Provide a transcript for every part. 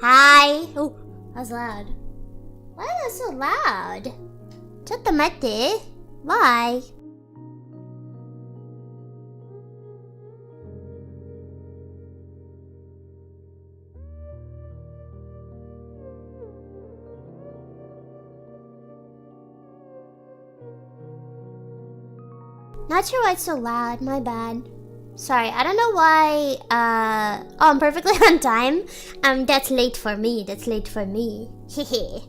Hi. Oh, that was loud. Why is that so loud? Chattamate. Why? Not sure why it's so loud, my bad. Sorry, I don't know why, oh, I'm perfectly on time. That's late for me, Hehe.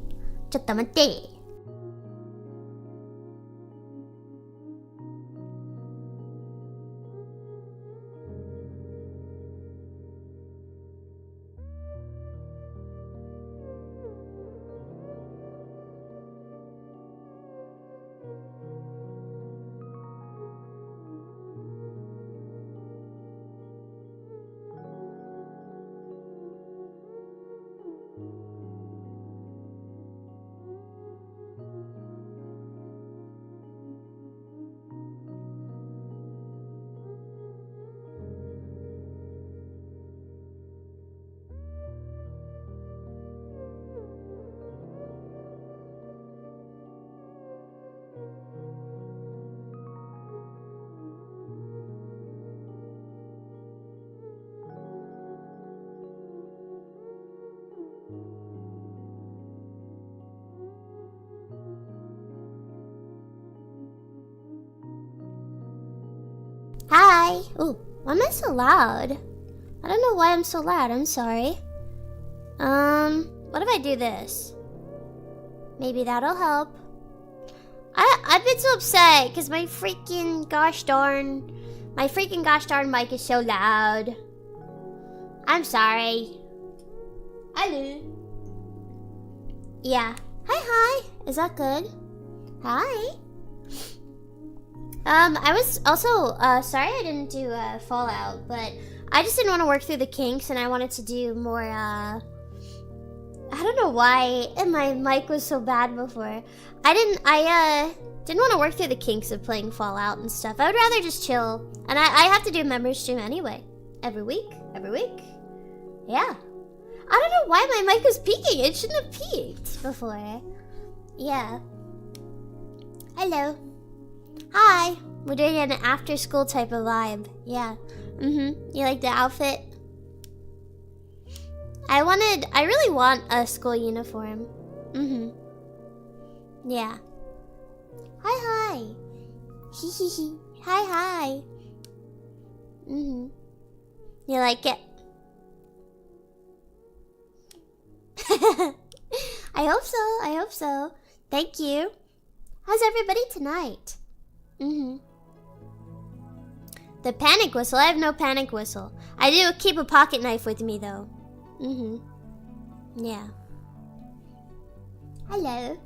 Chattamate. Hi. Ooh, why am I so loud? I don't know why I'm so loud. I'm sorry. What if I do this? Maybe that'll help. I've been so upset because my freaking gosh darn mic is so loud. I'm sorry. Hello. Yeah. Hi. Is that good? Hi. I was also, sorry I didn't do, Fallout, but I just didn't want to work through the kinks and I wanted to do more, I don't know why my mic was so bad before. I didn't want to work through the kinks of playing Fallout and stuff. I would rather just chill. And I have to do a member stream anyway. Every week. Yeah. I don't know why my mic was peaking. It shouldn't have peaked before. Yeah. Hello. Hi. We're doing an after school type of vibe. Yeah. You like the outfit? I really want a school uniform. Yeah. Hi. Hee. Hi. You like it? I hope so. Thank you. How's everybody tonight? The panic whistle? I have no panic whistle. I do keep a pocket knife with me though. Yeah. Hello.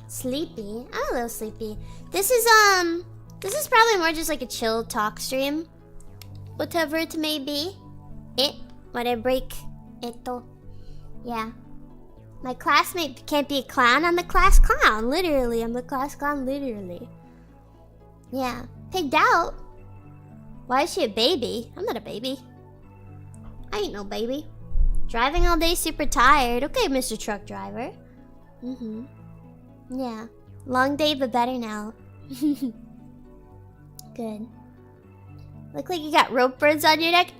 Sleepy? I'm a little sleepy. This is probably more just like a chill talk stream. Whatever it may be. When I break ito. Yeah. My classmate can't be a clown. I'm the class clown. Literally. I'm the class clown. Literally. Yeah. Pigged out? Why is she a baby? I'm not a baby. I ain't no baby. Driving all day, super tired. Okay, Mr. Truck Driver. Yeah. Long day, but better now. Good. Look like you got rope burns on your neck.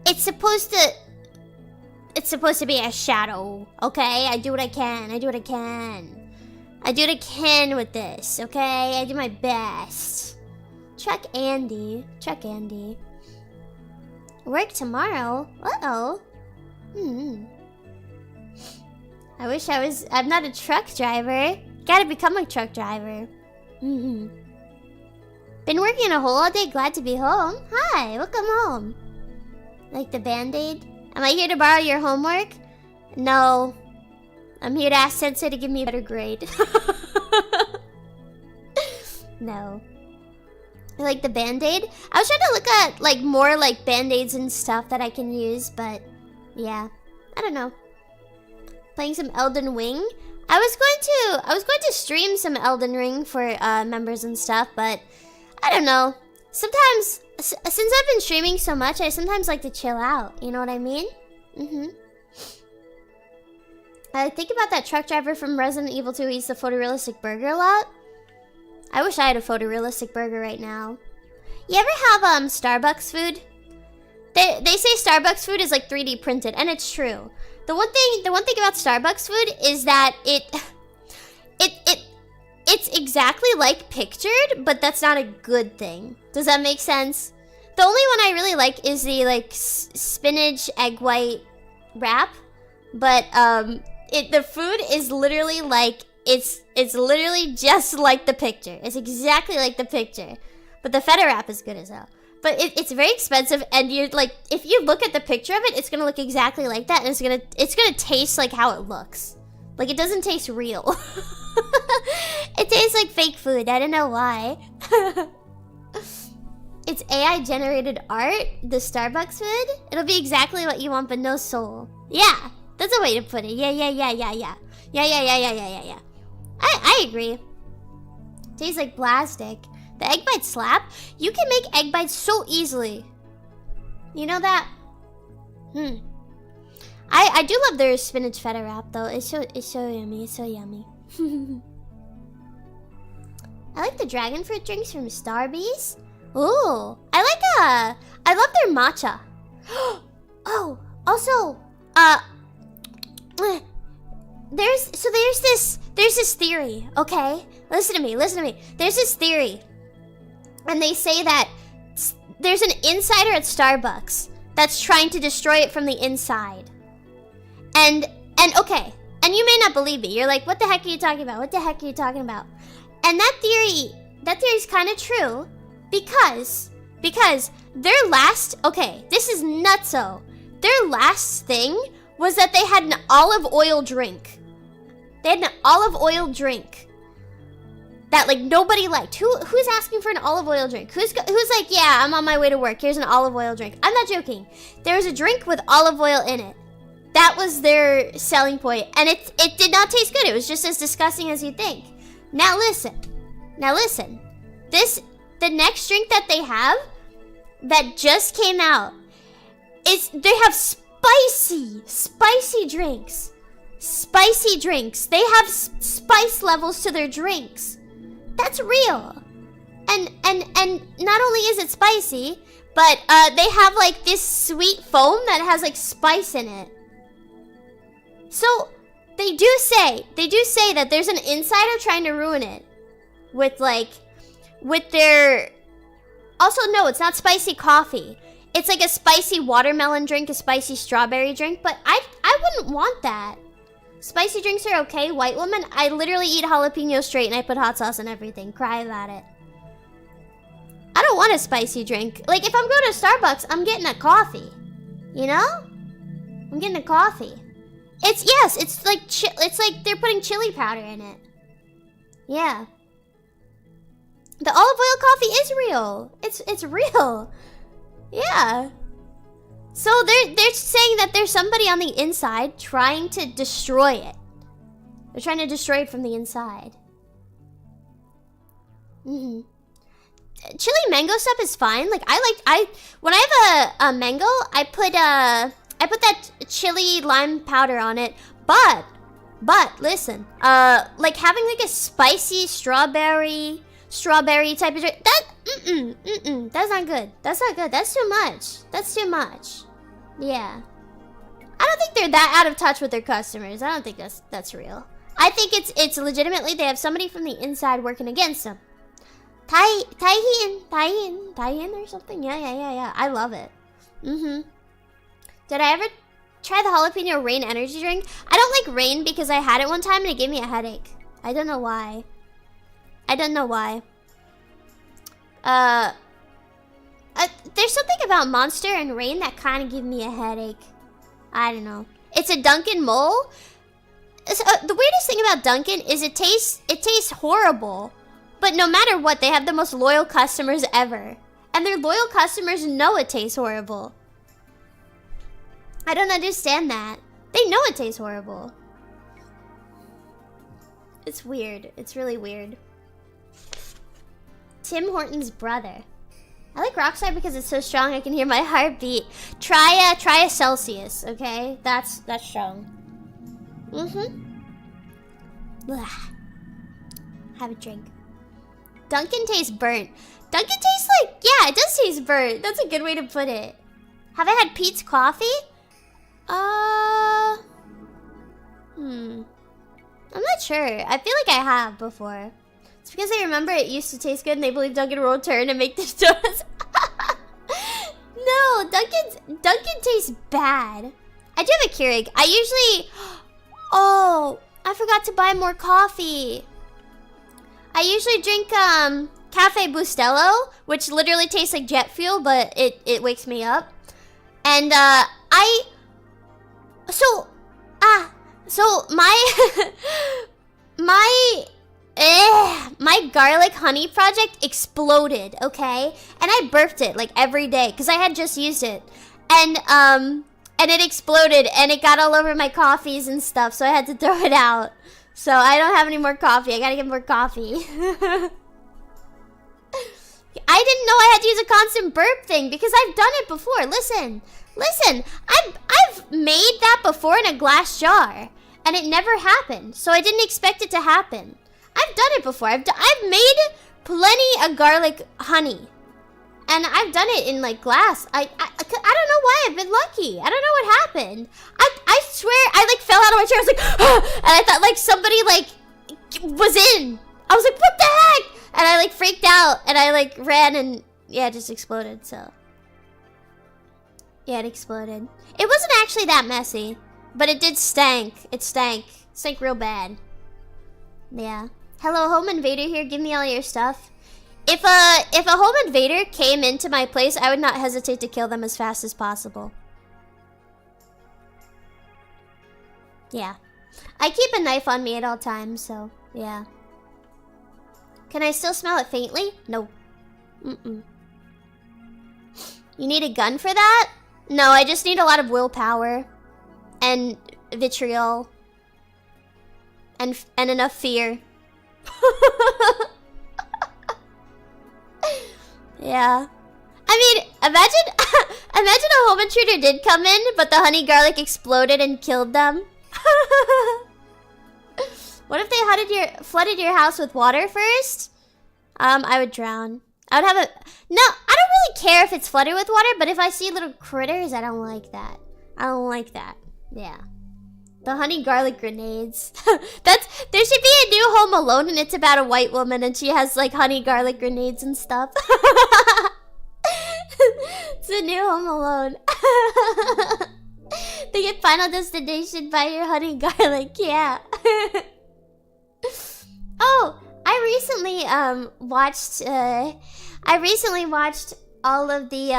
It's supposed to be a shadow, okay? I do what I can. I do what I can with this, okay? I do my best. Truck Andy. Work tomorrow? Uh-oh. I'm not a truck driver. Gotta become a truck driver. Been working a whole day, glad to be home. Hi, welcome home. Like the Band-Aid? Am I here to borrow your homework? No. I'm here to ask Sensei to give me a better grade. No. Like the Band-Aid? I was trying to look at like more like Band-Aids and stuff that I can use, but yeah. I don't know. Playing some Elden Ring? I was going to stream some Elden Ring for members and stuff, but I don't know. Sometimes, since I've been streaming so much, I sometimes like to chill out. You know what I mean? I think about that truck driver from Resident Evil 2 who eats the photorealistic burger a lot. I wish I had a photorealistic burger right now. You ever have Starbucks food? They say Starbucks food is like 3D printed, and it's true. The one thing about Starbucks food is that it's exactly like pictured, but that's not a good thing. Does that make sense? The only one I really like is the like spinach egg white wrap, but the food is literally like it's literally just like the picture. It's exactly like the picture, but the feta wrap is good as hell. But it's very expensive, and you're like, if you look at the picture of it, it's gonna look exactly like that, and it's gonna taste like how it looks. Like, it doesn't taste real. It tastes like fake food. I don't know why. It's AI generated art, the Starbucks food. It'll be exactly what you want, but no soul. Yeah, that's a way to put it. Yeah. I agree. Tastes like plastic. The egg bites slap. You can make egg bites so easily. You know that? I do love their spinach feta wrap though. It's so yummy. It's so yummy. I like the dragon fruit drinks from Starbucks. Ooh, I love their matcha. Oh, also, there's this theory. Okay, listen to me. There's this theory, and they say that there's an insider at Starbucks that's trying to destroy it from the inside. And okay, and you may not believe me. You're like, what the heck are you talking about? And that theory's kind of true, because their last, okay, this is nutso. Their last thing was that they had an olive oil drink. They had an olive oil drink that like nobody liked. Who's asking for an olive oil drink? Who's like, yeah, I'm on my way to work. Here's an olive oil drink. I'm not joking. There was a drink with olive oil in it. That was their selling point, and it did not taste good. It was just as disgusting as you think. Now listen. The next drink that they have that just came out is they have spicy drinks. Spicy drinks. They have spice levels to their drinks. That's real. And not only is it spicy, but they have like this sweet foam that has like spice in it. So they do say that there's an insider trying to ruin it with their. Also, no, it's not spicy coffee. It's like a spicy watermelon drink, a spicy strawberry drink, but I wouldn't want that. Spicy drinks are okay, white woman. I literally eat jalapeno straight and I put hot sauce on everything. Cry about it. I don't want a spicy drink. Like, if I'm going to Starbucks, I'm getting a coffee. You know? I'm getting a coffee. It's like they're putting chili powder in it. Yeah. The olive oil coffee is real. It's real. Yeah. So they're saying that there's somebody on the inside trying to destroy it. They're trying to destroy it from the inside. Chili mango stuff is fine. Like when I have a mango, I put that chili lime powder on it. But listen, like having like a spicy strawberry type of drink, that's not good. That's too much. Yeah. I don't think they're that out of touch with their customers. I don't think that's real. I think it's legitimately they have somebody from the inside working against them. Taihin or something. Yeah. I love it. Did I ever try the jalapeno rain energy drink? I don't like rain because I had it one time and it gave me a headache. I don't know why. There's something about Monster and Rain that kind of give me a headache. I don't know. It's a Dunkin' Mole. So, the weirdest thing about Dunkin' is it tastes horrible. But no matter what, they have the most loyal customers ever. And their loyal customers know it tastes horrible. I don't understand that. They know it tastes horrible. It's weird. It's really weird. Tim Horton's brother. I like Rockstar because it's so strong I can hear my heart beat. Try a Celsius, okay? That's strong. Have a drink. Dunkin' tastes burnt. Dunkin' tastes like, yeah, it does taste burnt. That's a good way to put it. Have I had Pete's coffee? I'm not sure. I feel like I have before. It's because I remember it used to taste good and they believe Dunkin' will return and make the donuts. No, Dunkin' tastes bad. I do have a Keurig. I usually... Oh, I forgot to buy more coffee. I usually drink Cafe Bustelo, which literally tastes like jet fuel, but it wakes me up. And so my my garlic honey project exploded, okay? And I burped it like every day because I had just used it. And it exploded and it got all over my coffees and stuff, so I had to throw it out. So I don't have any more coffee. I gotta get more coffee. I didn't know I had to use a constant burp thing because I've done it before. Listen. I've made that before in a glass jar and it never happened. So I didn't expect it to happen. I've done it before. I've made plenty of garlic honey. And I've done it in like glass. I don't know why I've been lucky. I don't know what happened. I swear I like fell out of my chair. I was like, ah! And I thought like somebody like was in. I was like, what the heck? And I like freaked out and I like ran and yeah, it just exploded. So yeah, it exploded. It wasn't actually that messy, but it did stank. It stank. It stank real bad. Yeah. Hello, home invader here. Give me all your stuff. If a home invader came into my place, I would not hesitate to kill them as fast as possible. Yeah. I keep a knife on me at all times, so yeah. Can I still smell it faintly? No. You need a gun for that? No, I just need a lot of willpower. And vitriol. And enough fear. Yeah. I mean, imagine a home intruder did come in, but the honey garlic exploded and killed them. What if they flooded your house with water first? I would drown. I would have a... No, I don't really care if it's flooded with water, but if I see little critters, I don't like that. I don't like that. Yeah. The honey garlic grenades. There should be a new Home Alone and it's about a white woman and she has like honey garlic grenades and stuff. It's a new Home Alone. They get Final Destination by your honey garlic, yeah. Oh, I recently watched all of the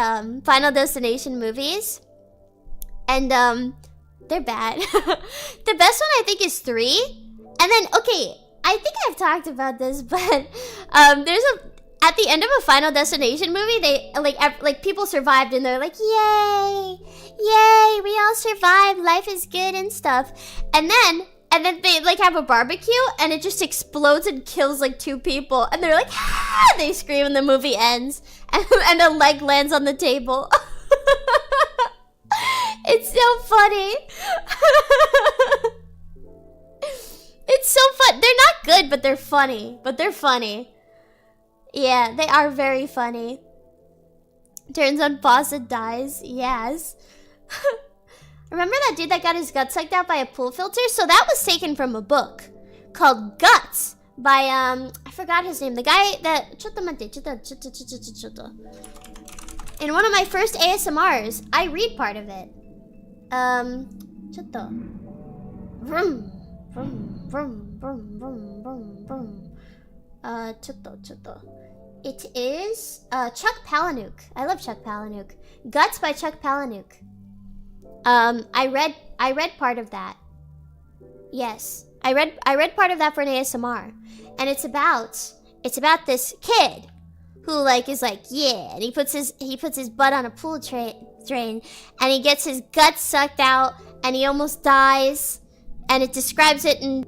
Final Destination movies. And they're bad. The best one I think is 3. And then, okay, I think I've talked about this, but there's at the end of a Final Destination movie, they like people survived and they're like, yay, yay, we all survived, life is good and stuff. And then they like have a barbecue and it just explodes and kills like 2 people and they're like, ah! They scream and the movie ends and a leg lands on the table. It's so funny. It's so fun. They're not good, but they're funny. Yeah, they are very funny. Turns on boss and dies. Yes. Remember that dude that got his guts sucked out by a pool filter? So that was taken from a book called Guts by I forgot his name. The guy that in one of my first ASMRs, I read part of it. Vroom, vroom, vroom, vroom, vroom, vroom, vroom. It is Chuck Palahniuk. I love Chuck Palahniuk. Guts by Chuck Palahniuk. I read part of that. Yes, I read part of that for an ASMR, and it's about this kid who like is like, yeah, and he puts his butt on a pool drain and he gets his guts sucked out and he almost dies, and it describes it in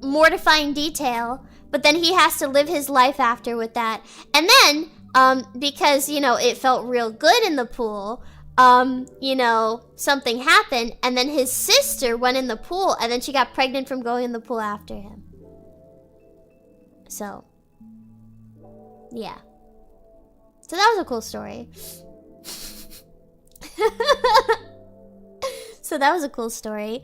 mortifying detail, but then he has to live his life after with that. And then because, you know, it felt real good in the pool, you know, something happened, and then his sister went in the pool, and then she got pregnant from going in the pool after him. So, yeah. So that was a cool story. So that was a cool story.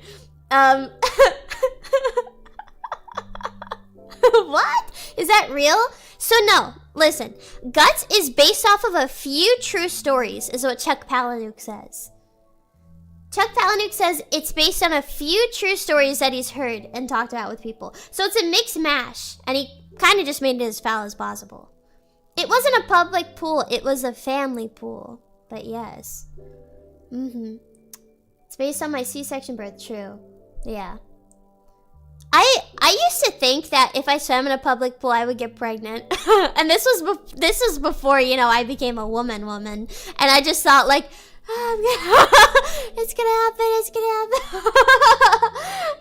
What? Is that real? So no, listen. Guts is based off of a few true stories, is what Chuck Palahniuk says. Chuck Palahniuk says it's based on a few true stories that he's heard and talked about with people. So it's a mixed mash, and he kind of just made it as foul as possible. It wasn't a public pool, it was a family pool. But yes. It's based on my C-section birth, true. Yeah. I used to think that if I swam in a public pool, I would get pregnant. And this was before, you know, I became a woman. And I just thought, like, oh, it's gonna happen.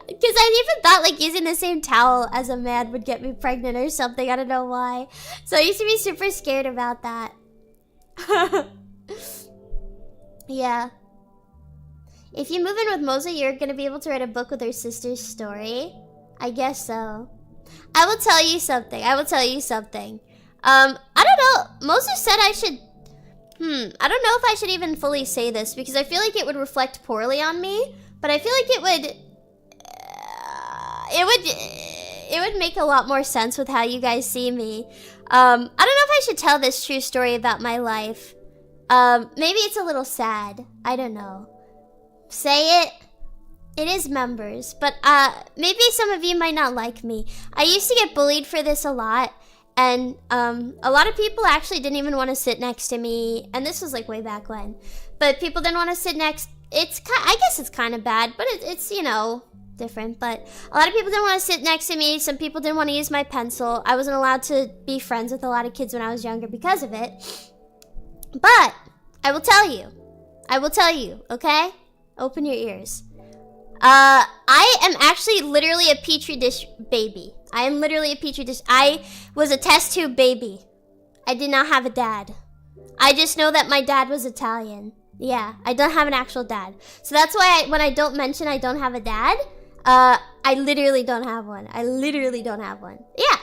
Because I even thought, like, using the same towel as a man would get me pregnant or something. I don't know why. So I used to be super scared about that. Yeah. If you move in with Moza, you're gonna be able to write a book with her sister's story. I guess so. I will tell you something. I don't know. Moza said I should... I don't know if I should even fully say this, because I feel like it would reflect poorly on me. But I feel like it would make a lot more sense with how you guys see me. I don't know if I should tell this true story about my life. Maybe it's a little sad. I don't know. Say it. It is members, but maybe some of you might not like me. I used to get bullied for this a lot, and a lot of people actually didn't even want to sit next to me, and this was like way back when. But people didn't want to sit next. I guess it's kind of bad, but it's you know, different. But a lot of people didn't want to sit next to me. Some people didn't want to use my pencil. I wasn't allowed to be friends with a lot of kids when I was younger because of it. But I will tell you, okay? Open your ears. I am actually literally a petri dish baby. I am literally a petri dish. I was a test tube baby. I did not have a dad. I just know that my dad was Italian. Yeah, I don't have an actual dad. So that's why when I don't mention I don't have a dad, I literally don't have one. Yeah.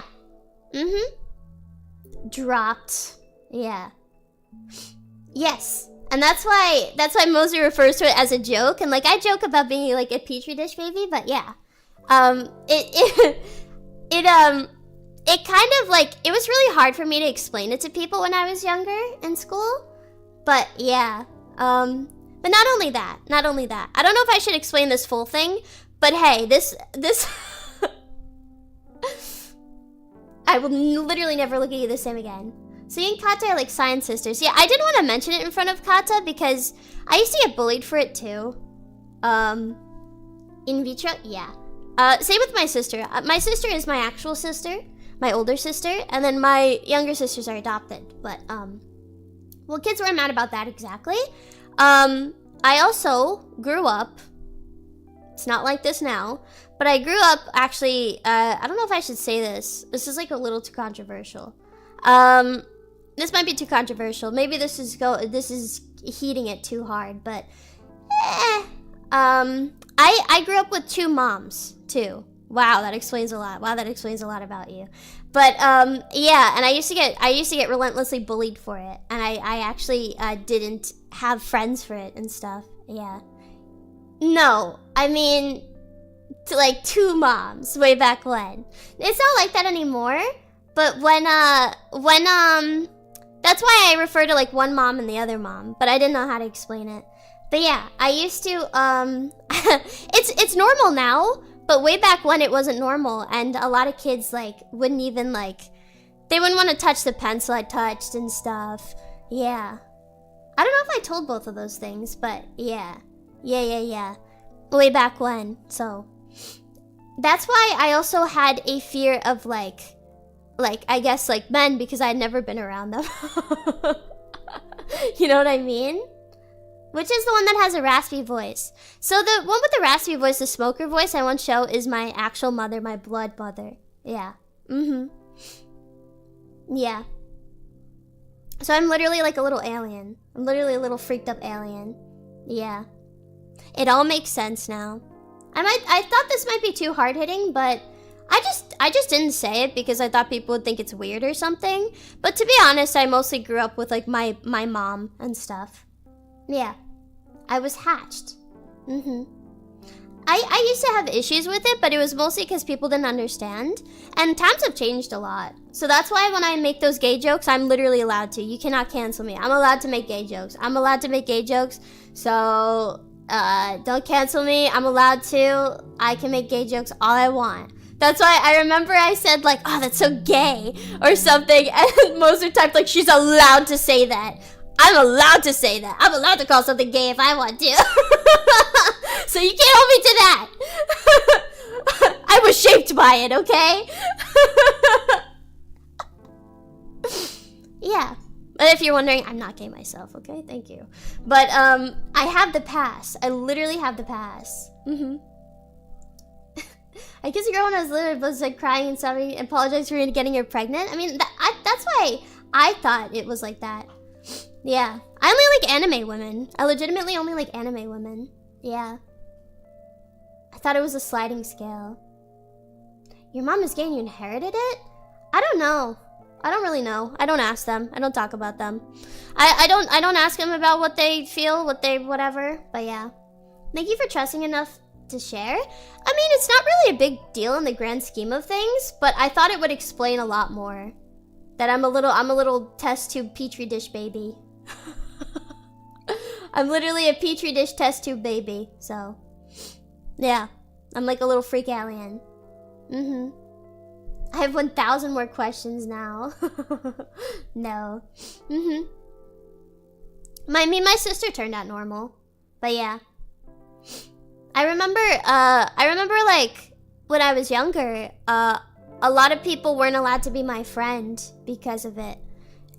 Dropped. Yeah. Yes. And that's why Moser refers to it as a joke. And like I joke about being like a petri dish baby, but yeah. It kind of like, it was really hard for me to explain it to people when I was younger in school. But yeah. But not only that. I don't know if I should explain this full thing, but hey, this I will literally never look at you the same again. So you and Kata are like science sisters. Yeah, I didn't want to mention it in front of Kata because I used to get bullied for it too. In vitro? Yeah. Same with my sister. My sister is my actual sister, my older sister, and then my younger sisters are adopted. But, well, kids weren't mad about that exactly. I also grew up, it's not like this now, but I grew up actually, I don't know if I should say this. This is like a little too controversial. This might be too controversial. Maybe this is heating it too hard, but I grew up with two moms too. Wow, that explains a lot. About you. But yeah, and I used to get relentlessly bullied for it, and I actually didn't have friends for it and stuff. Yeah. No, I mean, like two moms way back when. It's not like that anymore. But when that's why I refer to like one mom and the other mom, but I didn't know how to explain it. But yeah, I used to, it's normal now, but way back when it wasn't normal, and a lot of kids like wouldn't even like, they wouldn't want to touch the pencil I touched and stuff. Yeah. I don't know if I told both of those things, but yeah. Yeah. Way back when, so. That's why I also had a fear of like, I guess, like, men, because I had never been around them. You know what I mean? Which is the one that has a raspy voice. So the one with the raspy voice, the smoker voice I once show is my actual mother, my blood mother. Yeah. Yeah. So I'm literally like a little alien. I'm literally a little freaked up alien. Yeah. It all makes sense now. I thought this might be too hard hitting, but I just didn't say it because I thought people would think it's weird or something. But to be honest, I mostly grew up with like my mom and stuff. Yeah. I was hatched. I used to have issues with it, but it was mostly because people didn't understand. And times have changed a lot. So that's why when I make those gay jokes, I'm literally allowed to. You cannot cancel me. I'm allowed to make gay jokes. I'm allowed to make gay jokes. So, don't cancel me. I'm allowed to. I can make gay jokes all I want. That's why I remember I said like, oh, that's so gay or something. And Moser typed like, she's allowed to say that. I'm allowed to say that. I'm allowed to call something gay if I want to. So you can't hold me to that. I was shaped by it, okay? Yeah. But if you're wondering, I'm not gay myself, okay? Thank you. But I have the pass. I literally have the pass. I kissed a girl when I was little, was like crying and sobbing and apologized for getting her pregnant. I mean, that's why I thought it was like that. Yeah. I only like anime women. I legitimately only like anime women. Yeah. I thought it was a sliding scale. Your mom is gay and you inherited it? I don't know. I don't really know. I don't ask them. I don't talk about them. I don't ask them about what they feel, whatever. But yeah. Thank you for trusting enough to share. I mean, it's not really a big deal in the grand scheme of things, but I thought it would explain a lot more. That I'm a little test tube petri dish baby. I'm literally a petri dish test tube baby, so yeah, I'm like a little freak alien. I have 1,000 more questions now. No. My sister turned out normal, but yeah. I remember like when I was younger, a lot of people weren't allowed to be my friend because of it.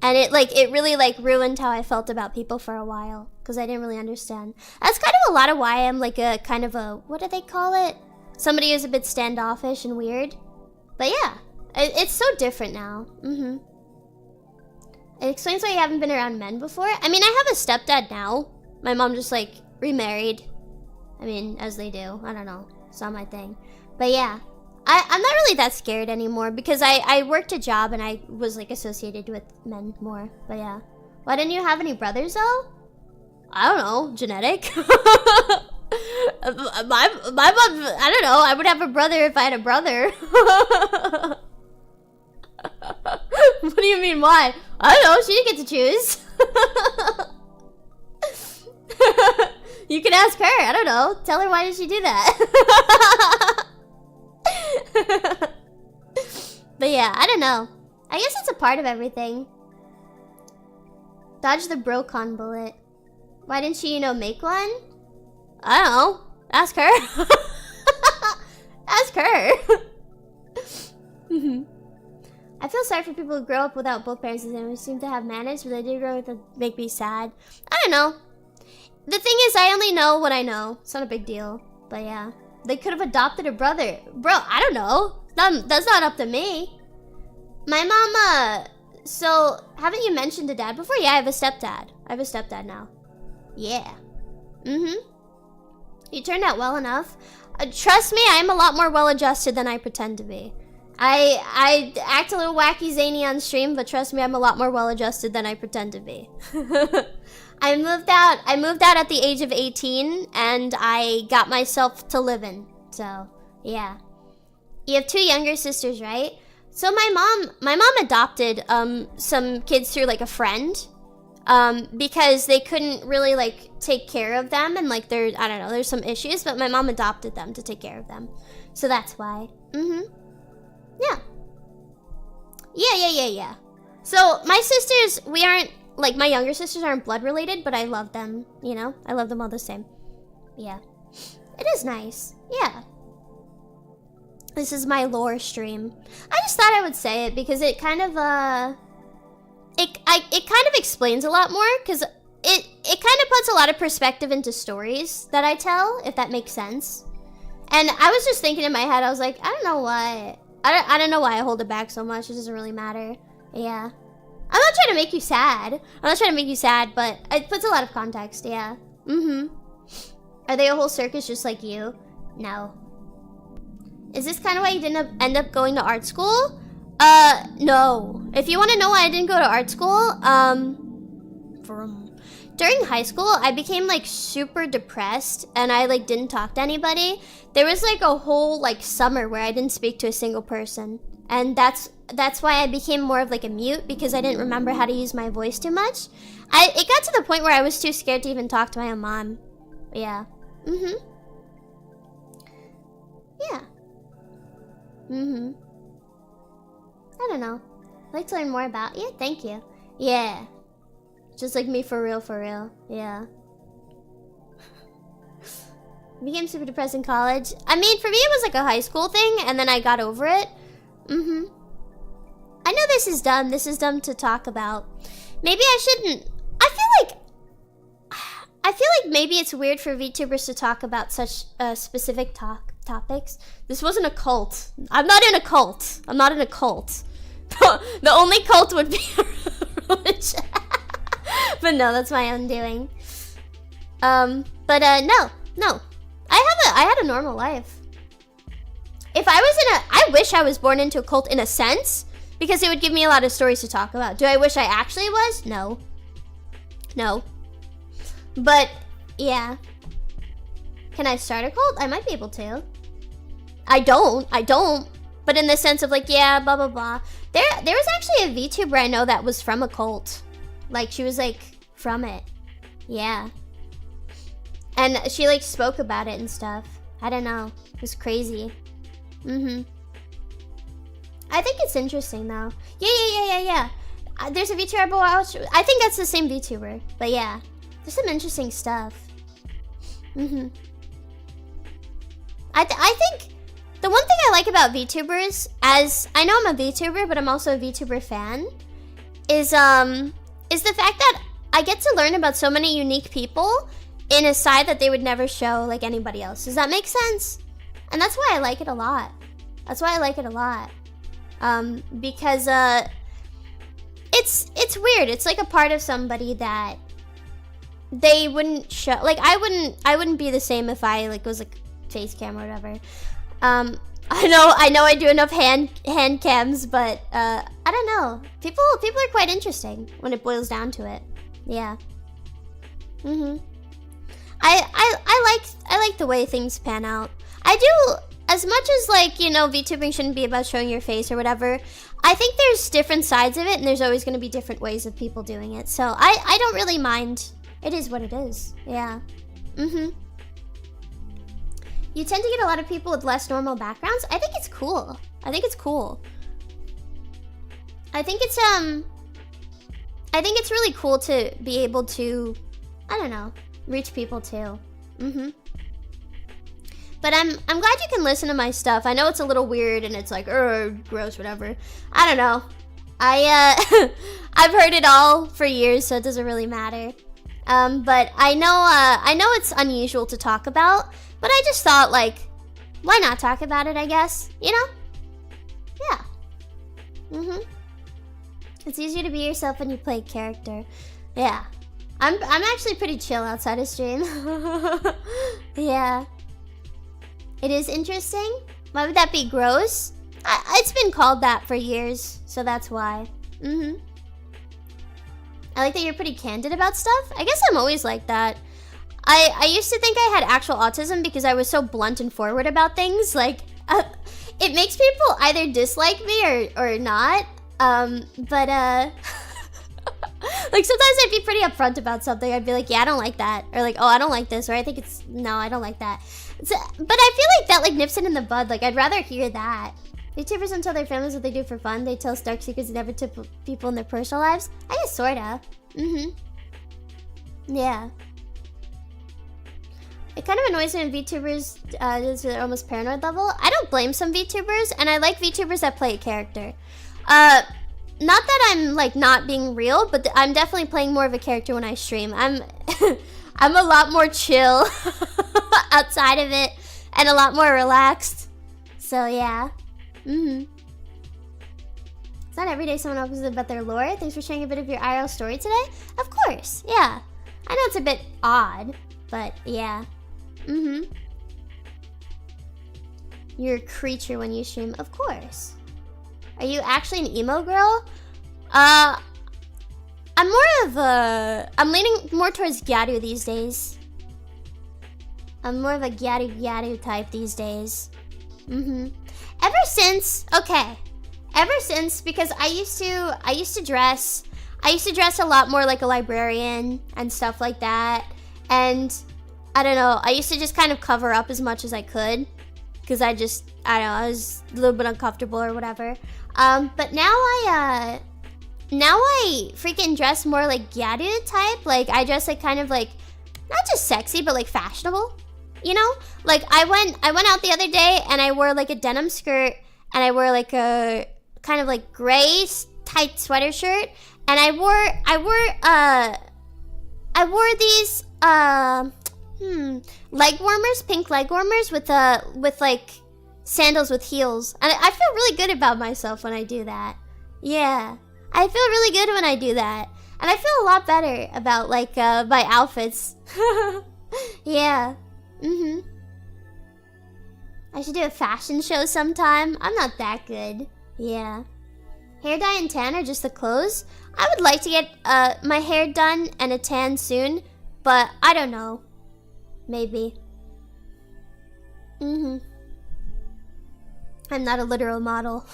And it really like ruined how I felt about people for a while because I didn't really understand. That's kind of a lot of why I'm like a kind of a, what do they call it? Somebody who's a bit standoffish and weird. But yeah, it's so different now. It explains why you haven't been around men before. I mean, I have a stepdad now. My mom just like remarried. I mean, as they do. I don't know. It's not my thing. But yeah. I'm not really that scared anymore because I worked a job and I was like associated with men more. But yeah. Why didn't you have any brothers though? I don't know. Genetic. my mom, I don't know. I would have a brother if I had a brother. What do you mean why? I don't know. She didn't get to choose. You can ask her. I don't know. Tell her why did she do that. But yeah, I don't know. I guess it's a part of everything. Dodge the Brocon bullet. Why didn't she, make one? I don't know. Ask her. Ask her. I feel sorry for people who grow up without both parents and who seem to have managed, but they do grow up to make me sad. I don't know. The thing is, I only know what I know. It's not a big deal. But yeah. They could have adopted a brother. Bro, I don't know. That's not up to me. My mama... So, haven't you mentioned a dad before? Yeah, I have a stepdad. I have a stepdad now. Yeah. You turned out well enough. Trust me, I am a lot more well-adjusted than I pretend to be. I act a little wacky zany on stream, but trust me, I'm a lot more well-adjusted than I pretend to be. I moved out at the age of 18, and I got myself to live in. So, yeah. You have 2 younger sisters, right? So my mom adopted some kids through like a friend, because they couldn't really like take care of them, and like I don't know, there's some issues, but my mom adopted them to take care of them. So that's why. Yeah. Yeah. So my sisters, we aren't, like my younger sisters aren't blood related, but I love them, I love them all the same. Yeah. It is nice. Yeah. This is my lore stream. I just thought I would say it because it kind of, it kind of explains a lot more, because it kind of puts a lot of perspective into stories that I tell, if that makes sense. And I was just thinking in my head, I was like, I don't know why. I don't know why I hold it back so much. It doesn't really matter. Yeah. I'm not trying to make you sad. I'm not trying to make you sad, but it puts a lot of context, yeah. Are they a whole circus just like you? No. Is this kind of why you didn't end up going to art school? No. If you want to know why I didn't go to art school, during high school, I became like super depressed and I like didn't talk to anybody. There was like a whole like summer where I didn't speak to a single person. And that's why I became more of like a mute, because I didn't remember how to use my voice too much. It got to the point where I was too scared to even talk to my own mom. Yeah. Yeah. I don't know. I'd like to learn more about you. Thank you. Yeah. Just like me, for real, for real. Yeah. Became super depressed in college. I mean, for me, it was like a high school thing, and then I got over it. I know this is dumb. This is dumb to talk about. Maybe I shouldn't. I feel like maybe it's weird for VTubers to talk about such specific topics. This wasn't a cult. I'm not in a cult. I'm not in a cult. The only cult would be a religion. But no, that's my own doing. No. I had a normal life. If I was I wish I was born into a cult in a sense, because it would give me a lot of stories to talk about. Do I wish I actually was? No. No. But, yeah. Can I start a cult? I might be able to. I don't. But in the sense of like, yeah, blah, blah, blah. There was actually a VTuber I know that was from a cult. Like, she was like, from it. Yeah. And she like spoke about it and stuff. I don't know. It was crazy. I think it's interesting though. Yeah. There's a VTuber I watch. I think that's the same VTuber. But yeah. There's some interesting stuff. I think the one thing I like about VTubers, as I know I'm a VTuber, but I'm also a VTuber fan, is the fact that I get to learn about so many unique people in a side that they would never show like anybody else. Does that make sense? And that's why I like it a lot. Because it's weird. It's like a part of somebody that they wouldn't show. Like I wouldn't be the same if I like was like face cam or whatever. I know I do enough hand cams, but I don't know. People are quite interesting when it boils down to it. Yeah. I like the way things pan out. I do, as much as like, you know, VTubing shouldn't be about showing your face or whatever. I think there's different sides of it, and there's always going to be different ways of people doing it. So I don't really mind. It is what it is. Yeah. You tend to get a lot of people with less normal backgrounds. I think it's cool. I think it's really cool to be able to, I don't know, reach people too. But I'm glad you can listen to my stuff. I know it's a little weird and it's like, gross, whatever. I don't know. I've heard it all for years, so it doesn't really matter. But I know it's unusual to talk about, but I just thought, like, why not talk about it, I guess? You know? Yeah. It's easier to be yourself when you play a character. Yeah. I'm actually pretty chill outside of stream. Yeah. It is interesting. Why would that be gross? It's been called that for years, so that's why. I like that you're pretty candid about stuff. I guess I'm always like that. I used to think I had actual autism because I was so blunt and forward about things. Like, it makes people either dislike me or not. Like sometimes I'd be pretty upfront about something. I'd be like, yeah, I don't like that. Or like, oh, I don't like this. Or I think no, I don't like that. So, but I feel like that like nips it in the bud. Like, I'd rather hear that. YouTubers don't tell their families what they do for fun. They tell dark secrets never to people in their personal lives. I guess sorta. Yeah. It kind of annoys me when VTubers do their almost paranoid level. I don't blame some VTubers, and I like VTubers that play a character. Not that I'm like not being real, but I'm definitely playing more of a character when I stream. I'm a lot more chill outside of it, and a lot more relaxed. So yeah. It's not every day someone opens about their lore. Thanks for sharing a bit of your IRL story today. Of course, yeah. I know it's a bit odd, but yeah. You're a creature when you stream. Of course. Are you actually an emo girl? I'm leaning more towards Gyaru these days. I'm more of a Gyaru type these days. Ever since, because I used to dress a lot more like a librarian and stuff like that. And I don't know, I used to just kind of cover up as much as I could. Because I was a little bit uncomfortable or whatever. But now I freaking dress more like Gyaru type. Like, I dress like kind of like, not just sexy, but like fashionable. You know? Like, I went out the other day and I wore like a denim skirt and I wore like a kind of like gray tight sweater shirt. And I wore these, leg warmers, pink leg warmers with like sandals with heels. And I feel really good about myself when I do that. Yeah. I feel really good when I do that. And I feel a lot better about like my outfits. Yeah. I should do a fashion show sometime. I'm not that good. Yeah. Hair dye and tan are just the clothes. I would like to get my hair done and a tan soon, but I don't know. Maybe. I'm not a literal model.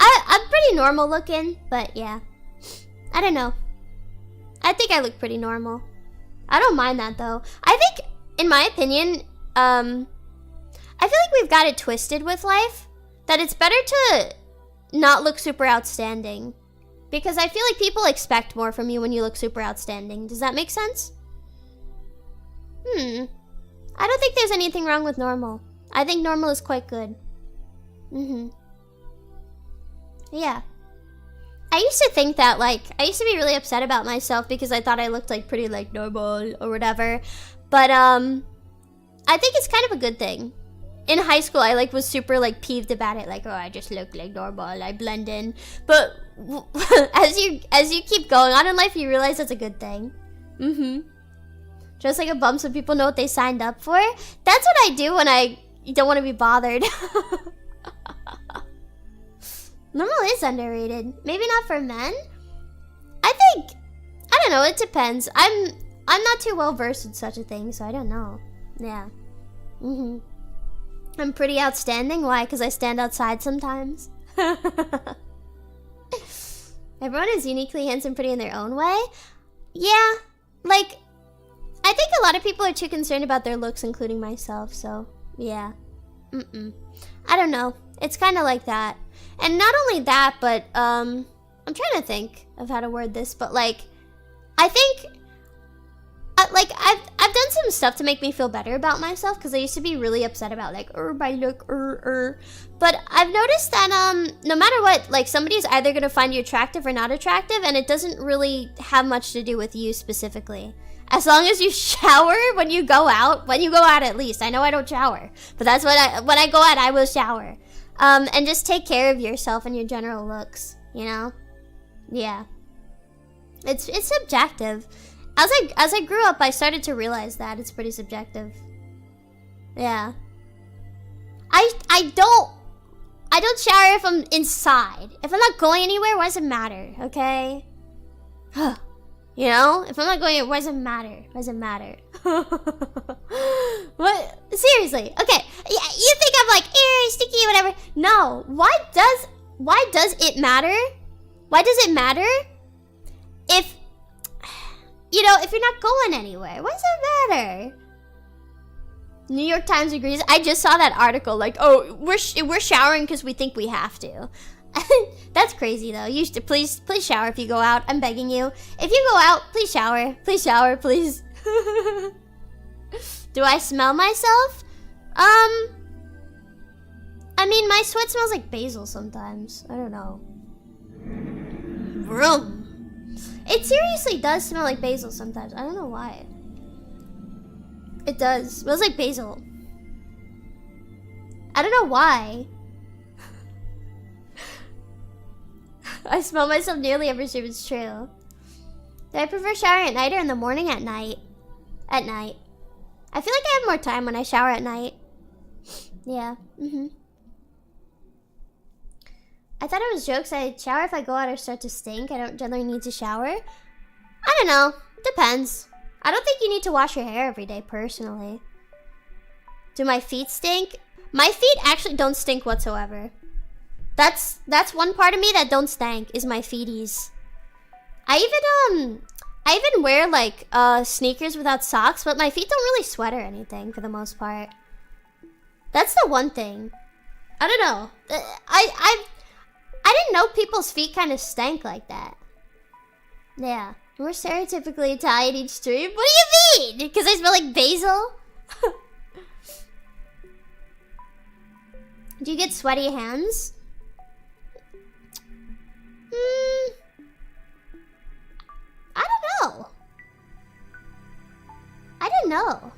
I'm pretty normal looking, but yeah. I don't know. I think I look pretty normal. I don't mind that though. I think, in my opinion, I feel like we've got it twisted with life. That it's better to not look super outstanding. Because I feel like people expect more from you when you look super outstanding. Does that make sense? I don't think there's anything wrong with normal. I think normal is quite good. Yeah. I used to think that, like, I used to be really upset about myself because I thought I looked, like, pretty, like, normal or whatever. But, I think it's kind of a good thing. In high school, I, like, was super, like, peeved about it. Like, oh, I just look, like, normal. I blend in. But as you keep going on in life, you realize that's a good thing. Just like a bum so people know what they signed up for. That's what I do when I don't want to be bothered. Normal is underrated. Maybe not for men. I don't know, it depends. I'm not too well versed in such a thing, so I don't know. Yeah. I'm pretty outstanding. Why? Because I stand outside sometimes. Everyone is uniquely handsome, pretty in their own way. Yeah, like, I think a lot of people are too concerned about their looks, including myself, so, yeah. I don't know. It's kind of like that. And not only that, but, I'm trying to think of how to word this, but, like, I think, like, I've done some stuff to make me feel better about myself, because I used to be really upset about, like, my look, But I've noticed that, no matter what, like, somebody's either going to find you attractive or not attractive, and it doesn't really have much to do with you specifically. As long as you shower when you go out at least. I know I don't shower, but that's when I go out, I will shower. And just take care of yourself and your general looks, you know? Yeah. It's subjective. As I grew up, I started to realize that it's pretty subjective. Yeah. I don't shower if I'm inside. If I'm not going anywhere, why does it matter? Okay? You know? If I'm not going anywhere, why does it matter? Why does it matter? What? Seriously. Okay. Yeah, you think I'm like, sticky, whatever. No. Why does it matter? Why does it matter if, you know, if you're not going anywhere? Why does that matter? New York Times agrees. I just saw that article, like, oh, we're showering because we think we have to. That's crazy, though. You should please shower if you go out. I'm begging you. If you go out, please shower. Please shower, please. Do I smell myself? I mean, my sweat smells like basil sometimes. I don't know. Vroom. It seriously does smell like basil sometimes. I don't know why. It does. It smells like basil. I don't know why. I smell myself nearly every stream. It's true. Do I prefer showering at night or in the morning at night? At night. I feel like I have more time when I shower at night. Yeah. I thought it was jokes. I shower if I go out or start to stink. I don't generally need to shower. I don't know. Depends. I don't think you need to wash your hair every day, personally. Do my feet stink? My feet actually don't stink whatsoever. That's one part of me that don't stink, is my feeties. I even wear like sneakers without socks, but my feet don't really sweat or anything for the most part. That's the one thing. I don't know. I didn't know people's feet kind of stank like that. Yeah. We're stereotypically Italian each stream? What do you mean? Because I smell like basil? Do you get sweaty hands? I don't know. I don't know.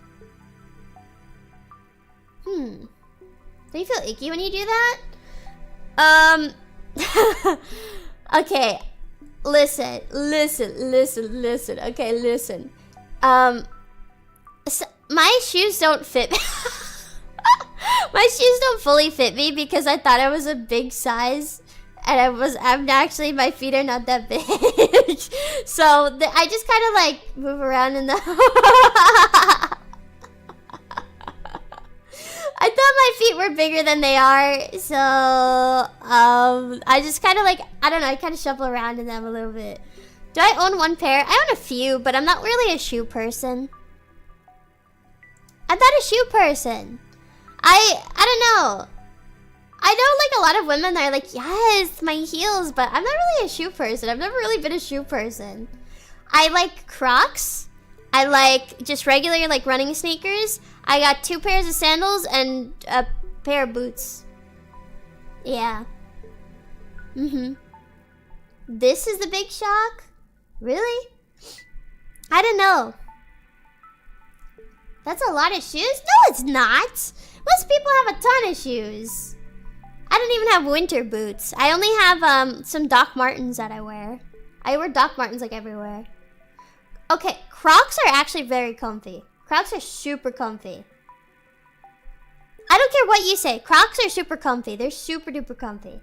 Do you feel icky when you do that? Okay. Listen. Okay, listen. So my shoes don't fit me. My shoes don't fully fit me because I thought I was a big size. And I'm actually, my feet are not that big. So I just kind of like move around in the... I thought my feet were bigger than they are. So, I just kind of like, I don't know, I kind of shuffle around in them a little bit. Do I own one pair? I own a few, but I'm not really a shoe person. I'm not a shoe person. I don't know. I know like a lot of women that are like, yes, my heels, but I'm not really a shoe person. I've never really been a shoe person. I like Crocs. I like just regular like running sneakers. I got 2 pairs of sandals and a pair of boots. Yeah. This is the big shock? Really? I don't know. That's a lot of shoes? No, it's not. Most people have a ton of shoes. I don't even have winter boots. I only have some Doc Martens that I wear. I wear Doc Martens like everywhere. Okay, Crocs are actually very comfy. Crocs are super comfy. I don't care what you say. Crocs are super comfy. They're super duper comfy.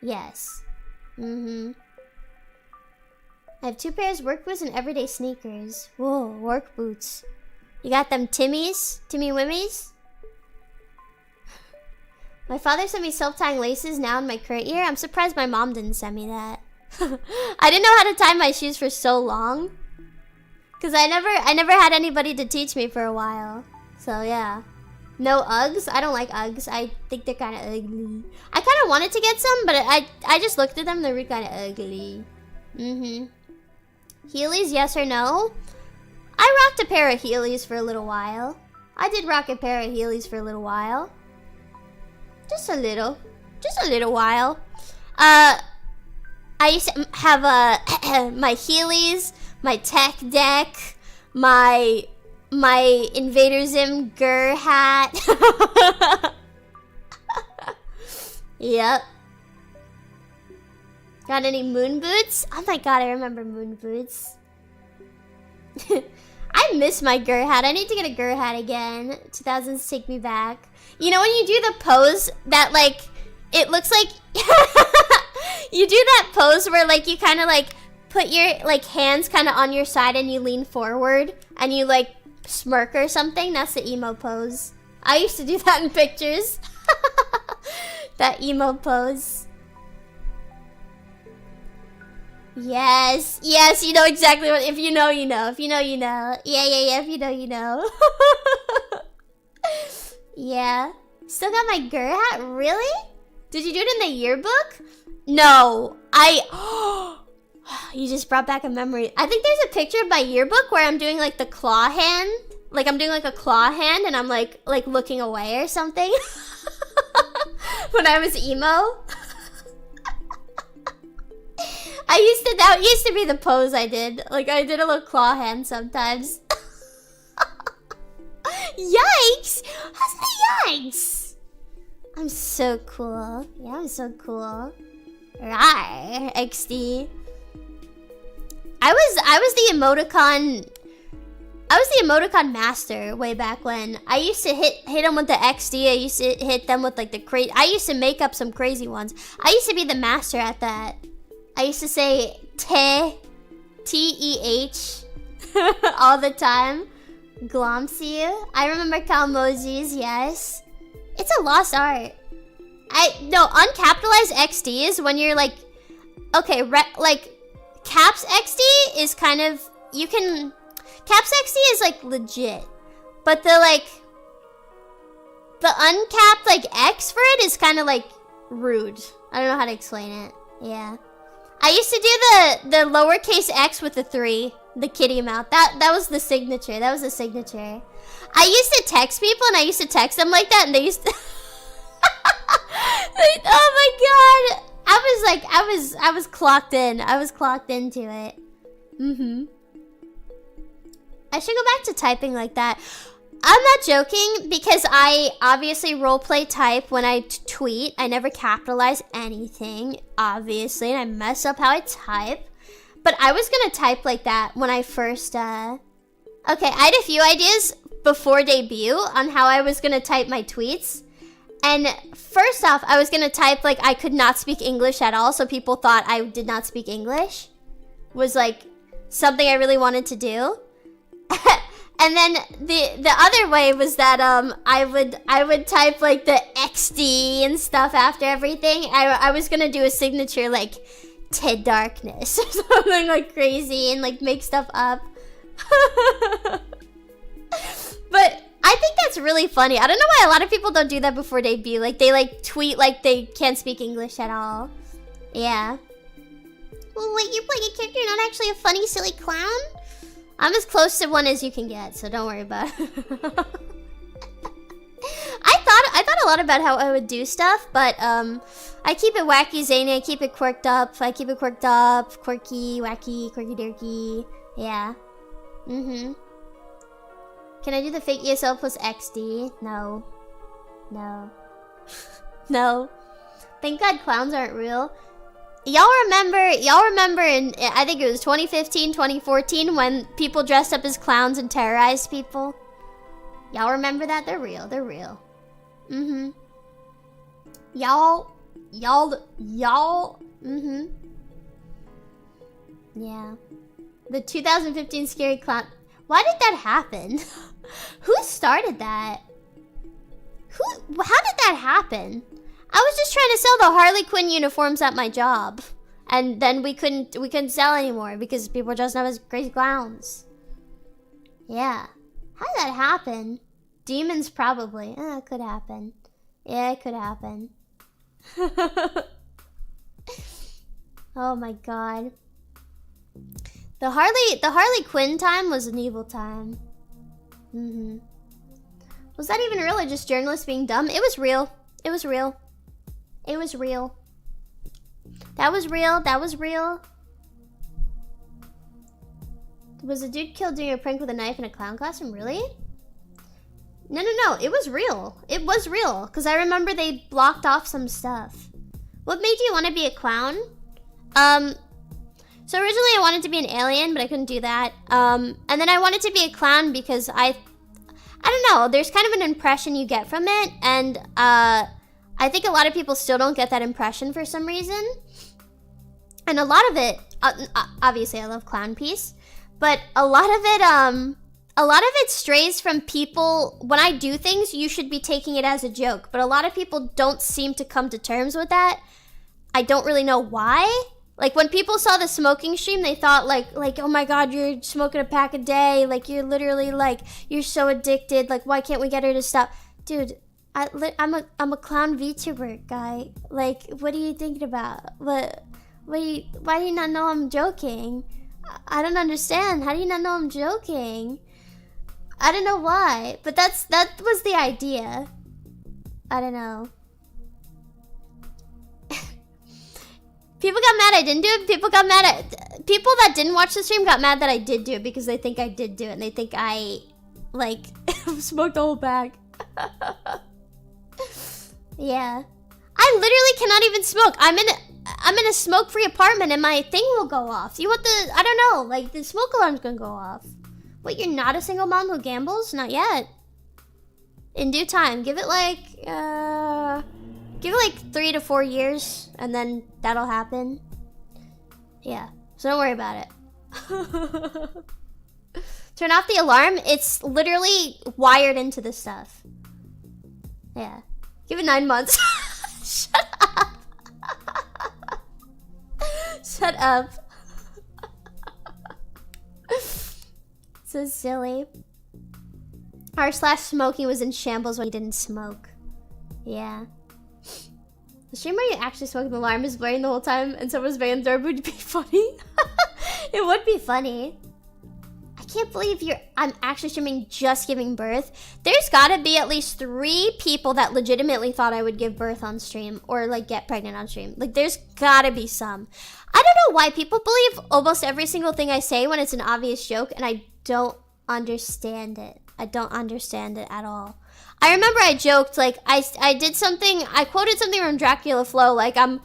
Yes. I have 2 pairs of work boots and everyday sneakers. Whoa, work boots. You got them Timmies? Timmy Wimmies? My father sent me self-tying laces now in my current year. I'm surprised my mom didn't send me that. I didn't know how to tie my shoes for so long. Because I never had anybody to teach me for a while. So yeah. No Uggs? I don't like Uggs. I think they're kind of ugly. I kind of wanted to get some, but I just looked at them. They were kind of ugly. Heelys, yes or no? I rocked a pair of Heelys for a little while. I did rock a pair of Heelys for a little while. Just a little while. I used to have my Heelys, my tech deck, my Invader Zim Gur hat. Yep. Got any moon boots? Oh my god, I remember moon boots. I miss my Gur hat. I need to get a Gur hat again. 2000s take me back. You know when you do the pose that like, it looks like... You do that pose where like you kind of like put your like hands kind of on your side and you lean forward and you like smirk or something? That's the emo pose. I used to do that in pictures. That emo pose. Yes, yes, you know exactly what, if you know, you know. If you know, you know. Yeah, if you know, you know. Yeah. Still got my Gur hat? Really? Did you do it in the yearbook? No, you just brought back a memory. I think there's a picture of my yearbook where I'm doing like the claw hand. Like I'm doing like a claw hand and I'm like looking away or something. When I was emo. That used to be the pose I did. Like I did a little claw hand sometimes. Yikes! How's the yikes? I'm so cool. Yeah, I'm so cool. Rawr, XD. I was the emoticon. I was the emoticon master way back when. I used to hit them with the XD. I used to hit them with like the crazy. I used to make up some crazy ones. I used to be the master at that. I used to say T-E-H all the time. Glomsy. I remember Calmojis, yes. It's a lost art. No, uncapitalized XD is when you're like, okay, like, caps XD is kind of, you can, caps XD is like legit. But the uncapped like X for it is kind of like rude. I don't know how to explain it. Yeah. I used to do the lowercase x with the 3. The kitty mouth. That was the signature. That was the signature. I used to text people and I used to text them like that and they used to... Oh my god. I was clocked in. I was clocked into it. I should go back to typing like that. I'm not joking because I obviously roleplay type when I tweet. I never capitalize anything, obviously, and I mess up how I type. But I was gonna type like that when I first, Okay, I had a few ideas before debut on how I was gonna type my tweets. And first off, I was gonna type like I could not speak English at all, so people thought I did not speak English. Was like something I really wanted to do. And then the other way was that I would type like the XD and stuff after everything. I was gonna do a signature like Ted Darkness or something like crazy and like make stuff up. But I think that's really funny. I don't know why a lot of people don't do that before debut. Like they like tweet like they can't speak English at all. Yeah. Well, wait, you're playing a character, you're not actually a funny, silly clown? I'm as close to one as you can get, so don't worry about it. I thought a lot about how I would do stuff, but I keep it wacky, zany, I keep it quirky, wacky, quirky dirky. Yeah. Can I do the fake ESL plus XD? No. No. No. Thank God clowns aren't real. Y'all remember in, I think it was 2015, 2014, when people dressed up as clowns and terrorized people? Y'all remember that? They're real. They're real. Y'all. Yeah. The 2015 scary clown. Why did that happen? Who started that? How did that happen? I was just trying to sell the Harley Quinn uniforms at my job. And then we couldn't sell anymore because people were dressing up as crazy clowns. Yeah. How did that happen? Demons probably. It could happen. Yeah, it could happen. Oh my god. The Harley Quinn time was an evil time. Was that even real or just journalists being dumb? It was real. It was real. It was real. That was real. That was real. Was a dude killed doing a prank with a knife in a clown costume? Really? No. It was real. It was real. Because I remember they blocked off some stuff. What made you want to be a clown? So originally I wanted to be an alien, but I couldn't do that. And then I wanted to be a clown because I don't know. There's kind of an impression you get from it. And, I think a lot of people still don't get that impression for some reason. And a lot of it, obviously I love clown piece, but a lot of it strays from people. When I do things, you should be taking it as a joke, but a lot of people don't seem to come to terms with that. I don't really know why. Like when people saw the smoking stream, they thought like, oh my god, you're smoking a pack a day. Like you're literally like, you're so addicted. Like why can't we get her to stop? Dude, I'm a clown VTuber guy. Like, what are you thinking about? Why do you not know I'm joking? I don't understand. How do you not know I'm joking? I don't know why, but that was the idea. I don't know. People got mad I didn't do it. People that didn't watch the stream got mad that I did do it because they think I did do it and they think I like smoked the whole bag. Yeah. I literally cannot even smoke. I'm in a smoke-free apartment and my thing will go off. You want the, I don't know, like the smoke alarm's gonna go off. What, you're not a single mom who gambles? Not yet. In due time, give it like 3 to 4 years and then that'll happen. Yeah, so don't worry about it. Turn off the alarm. It's literally wired into the stuff. Yeah. Give it 9 months. Shut up. Shut up. So silly. R/smoking was in shambles when he didn't smoke. Yeah. The stream where you actually smoke the alarm is blaring the whole time and someone's banging the door would be funny. It would be funny. I can't believe I'm actually streaming just giving birth. There's gotta be at least 3 people that legitimately thought I would give birth on stream or like get pregnant on stream. Like there's gotta be some. I don't know why people believe almost every single thing I say when it's an obvious joke, and I don't understand it. I don't understand it at all. I remember I joked, like I did something, I quoted something from Dracula Flow, like I'm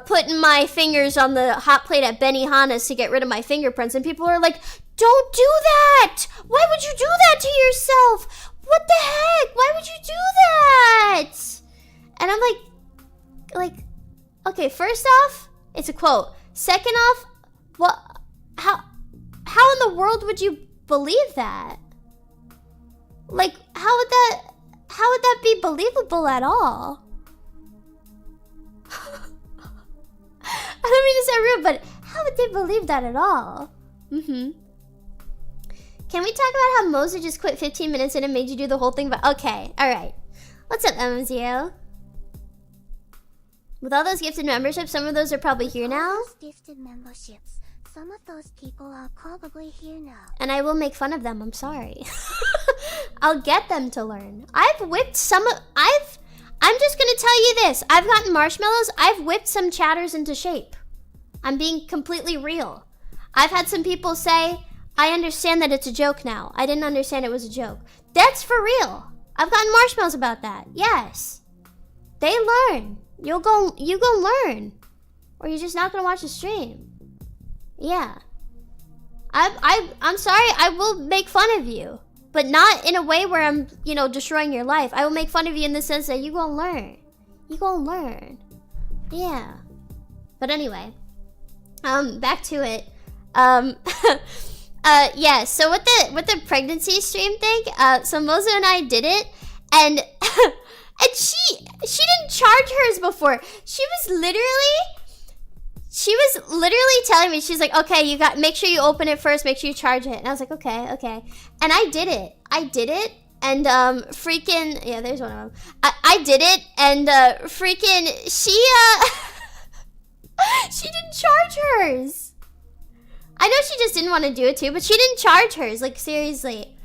putting my fingers on the hot plate at Benihana's to get rid of my fingerprints, and people are like, don't do that! Why would you do that to yourself? What the heck? Why would you do that? And I'm like, okay, first off, it's a quote. Second off, what? How in the world would you believe that? Like, how would that be believable at all? I don't mean to sound rude, but how would they believe that at all? Can we talk about how Moser just quit 15 minutes in and made you do the whole thing? But okay, alright. What's up, MZO? With all those gifted memberships, some of those are probably here now. Gifted memberships. Some of those people are probably here now. And I will make fun of them, I'm sorry. I'll get them to learn. I've whipped some of... I'm just gonna tell you this. I've gotten marshmallows. I've whipped some chatters into shape. I'm being completely real. I've had some people say, I understand that it's a joke now. I didn't understand it was a joke. That's for real. I've gotten marshmallows about that. Yes. They learn. You go learn. Or you're just not gonna watch the stream. Yeah. I'm sorry, I will make fun of you. But not in a way where I'm, destroying your life. I will make fun of you in the sense that you gonna learn. You gonna learn. Yeah. But anyway. Back to it. Yeah, so with the pregnancy stream thing, so Moza and I did it, and and she didn't charge hers before. She was literally telling me, she's like, okay, make sure you open it first, make sure you charge it. And I was like, okay. And I did it, and freaking, yeah, there's one of them. I did it, and freaking, she didn't charge hers. I know she just didn't want to do it too, but she didn't charge hers, like seriously.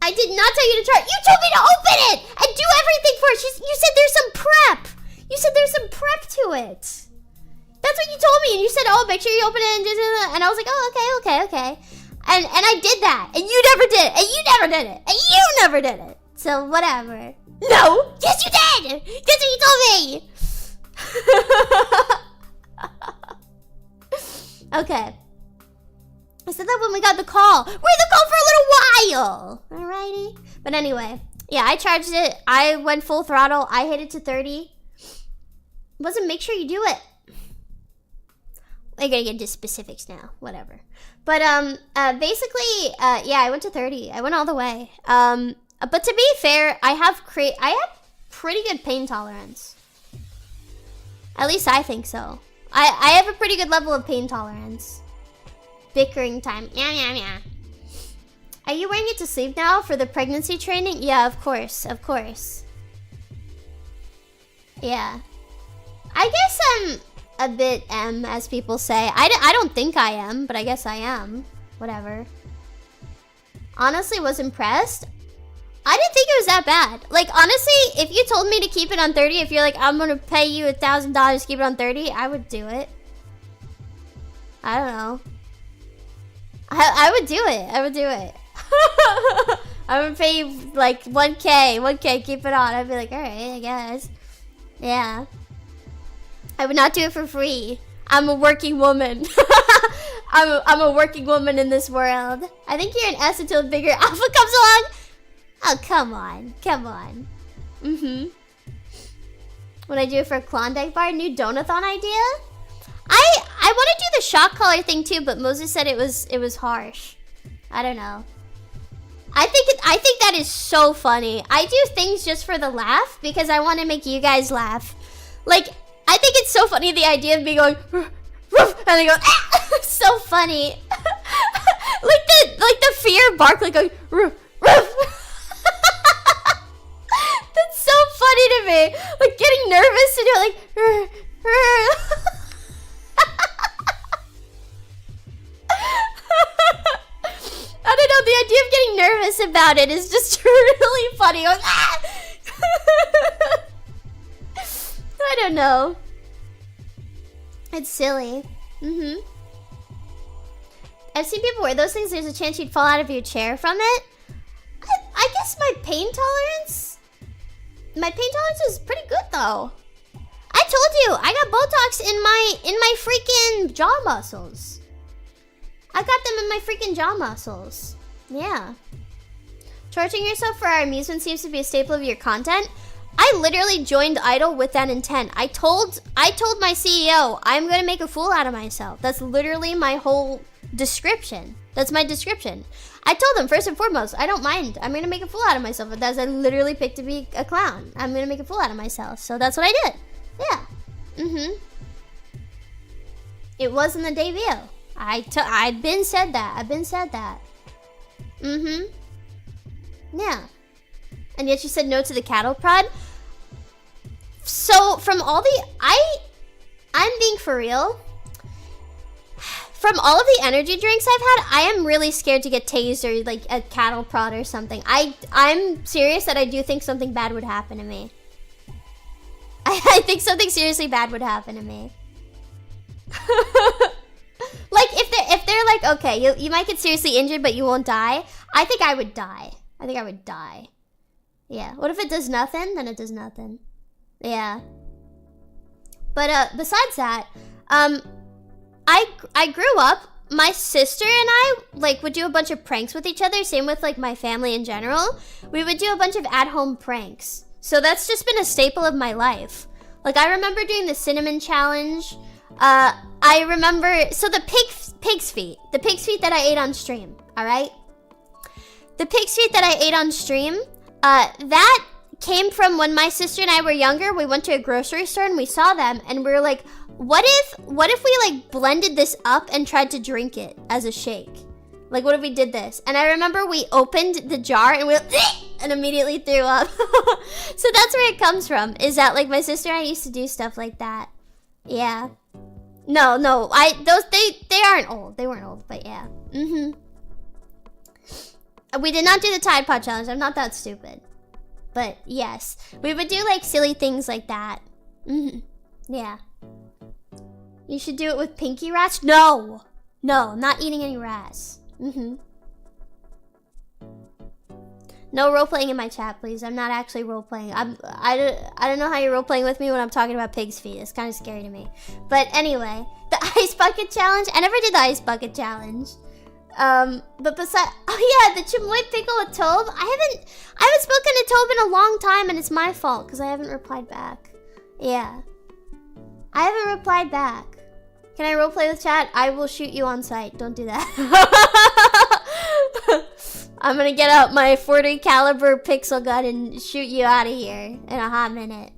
I did not tell you to charge. You told me to open it and do everything for it. You said there's some prep. You said there's some prep to it. That's what you told me, and you said, oh, make sure you open it and I was like, oh, okay. And I did that, and you never did it, and you never did it, and you never did it. So whatever. No, yes you did. That's what you told me. Okay. I said that when we got the call. We're in the call for a little while. Alrighty. But anyway, yeah, I charged it. I went full throttle. I hit it to 30. Wasn't make sure you do it. I gotta get into specifics now. Whatever. But basically, yeah, I went to 30. I went all the way. But to be fair, I have pretty good pain tolerance. At least I think so. I have a pretty good level of pain tolerance. Bickering time. Yeah. Are you wearing it to sleep now for the pregnancy training? Yeah, of course. Yeah. I guess I'm a bit M, as people say. I don't think I am, but I guess I am. Whatever. Honestly, was impressed. I didn't think it was that bad. Like, honestly, if you told me to keep it on 30, if you're like, I'm gonna pay you $1,000 to keep it on 30, I would do it. I don't know. I would do it. I would pay you like 1K, keep it on. I'd be like, alright, I guess. Yeah. I would not do it for free. I'm a working woman. I'm a working woman in this world. I think you're an S until a bigger alpha comes along. Oh, come on. Come on. When I do it for a Klondike bar, new donathon idea? I want to do the shock collar thing too, but Moses said it was harsh. I don't know. I think that is so funny. I do things just for the laugh because I want to make you guys laugh. Like, I think it's so funny, the idea of me going roof, and they go ah! It's so funny. like the fear bark, like going roof, roof. That's so funny to me. Like getting nervous and you're like I don't know, the idea of getting nervous about it is just really funny. Like, ah! I don't know. It's silly. I've seen people wear those things. There's a chance you'd fall out of your chair from it. I guess my pain tolerance is pretty good though. I told you I got Botox in my freaking jaw muscles. I got them in my freaking jaw muscles. Yeah. Torturing yourself for our amusement seems to be a staple of your content. I literally joined Idol with that intent. I told my CEO, I'm going to make a fool out of myself. That's literally my whole description. That's my description. I told him, first and foremost, I don't mind. I'm going to make a fool out of myself. But that's I literally picked to be a clown. I'm going to make a fool out of myself. So that's what I did. Yeah. It wasn't the debut. I've been said that. Yeah. And yet you said no to the cattle prod. So from all the I'm being for real. From all of the energy drinks I've had, I am really scared to get tased or like a cattle prod or something. I'm serious that I do think something bad would happen to me. I think something seriously bad would happen to me. Like if they're like, okay, you might get seriously injured but you won't die. I think I would die. Yeah. What if it does nothing? Then it does nothing. Yeah. But besides that, I grew up. My sister and I like would do a bunch of pranks with each other. Same with like my family in general. We would do a bunch of at-home pranks. So that's just been a staple of my life. Like I remember doing the cinnamon challenge. I remember the pig's feet that I ate on stream. All right. The pig's feet that I ate on stream. That came from when my sister and I were younger. We went to a grocery store and we saw them and we were like, what if we like blended this up and tried to drink it as a shake? Like what if we did this? And I remember we opened the jar and we and immediately threw up. So that's where it comes from, is that like my sister and I used to do stuff like that. Yeah. No, they aren't old. They weren't old, but yeah. We did not do the Tide Pod challenge. I'm not that stupid. But yes, we would do like silly things like that. Yeah. You should do it with pinky rats. No, I'm not eating any rats. No role playing in my chat, please. I'm not actually role playing. I don't know how you're role playing with me when I'm talking about pig's feet. It's kind of scary to me. But anyway, the ice bucket challenge. I never did the ice bucket challenge. But besides, oh yeah, the chamoy pickle with Tobe. I haven't spoken to Tobe in a long time, and it's my fault because I haven't replied back. Yeah, I haven't replied back. Can I roleplay with chat? I will shoot you on sight. Don't do that. I'm gonna get out my 40 caliber pixel gun and shoot you out of here in a hot minute.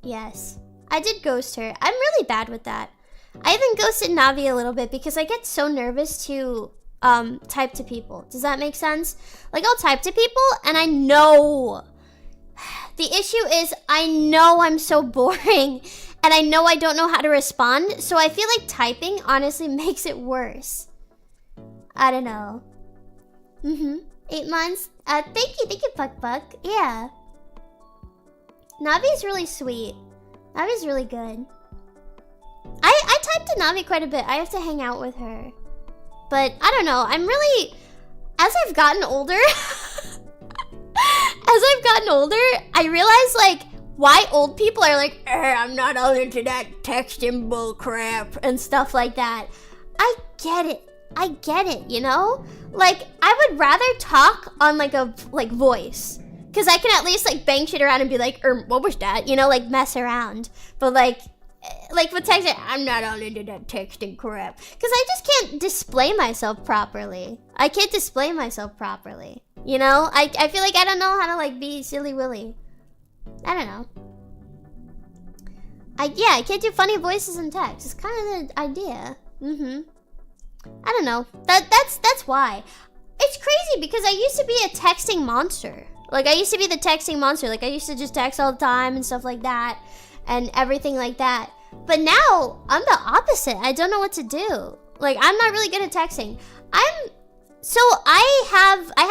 Yes, I did ghost her. I'm really bad with that. I even ghosted Navi a little bit because I get so nervous to type to people. Does that make sense? Like I'll type to people and I know the issue is I know I'm so boring and I know I don't know how to respond. So I feel like typing honestly makes it worse. I don't know. 8 months. Thank you, Puck. Yeah. Navi's really sweet. Navi's really good. I typed to Navi quite a bit. I have to hang out with her. But I don't know. I'm really, as I've gotten older, I realize like why old people are like, I'm not all into that texting bull crap and stuff like that. I get it, you know? Like, I would rather talk on like a voice. Cause I can at least like bang shit around and be like, what was that? You know, like mess around. But like with texting, I'm not all into that texting crap. Cause I just can't display myself properly. I can't display myself properly. You know? I feel like I don't know how to like be silly willy. I don't know. I can't do funny voices in text. It's kind of the idea. I don't know. That's why. It's crazy because I used to be a texting monster. Like, I used to be the texting monster. Like, I used to just text all the time and stuff like that. And everything like that. But now, I'm the opposite. I don't know what to do. Like, I'm not really good at texting. I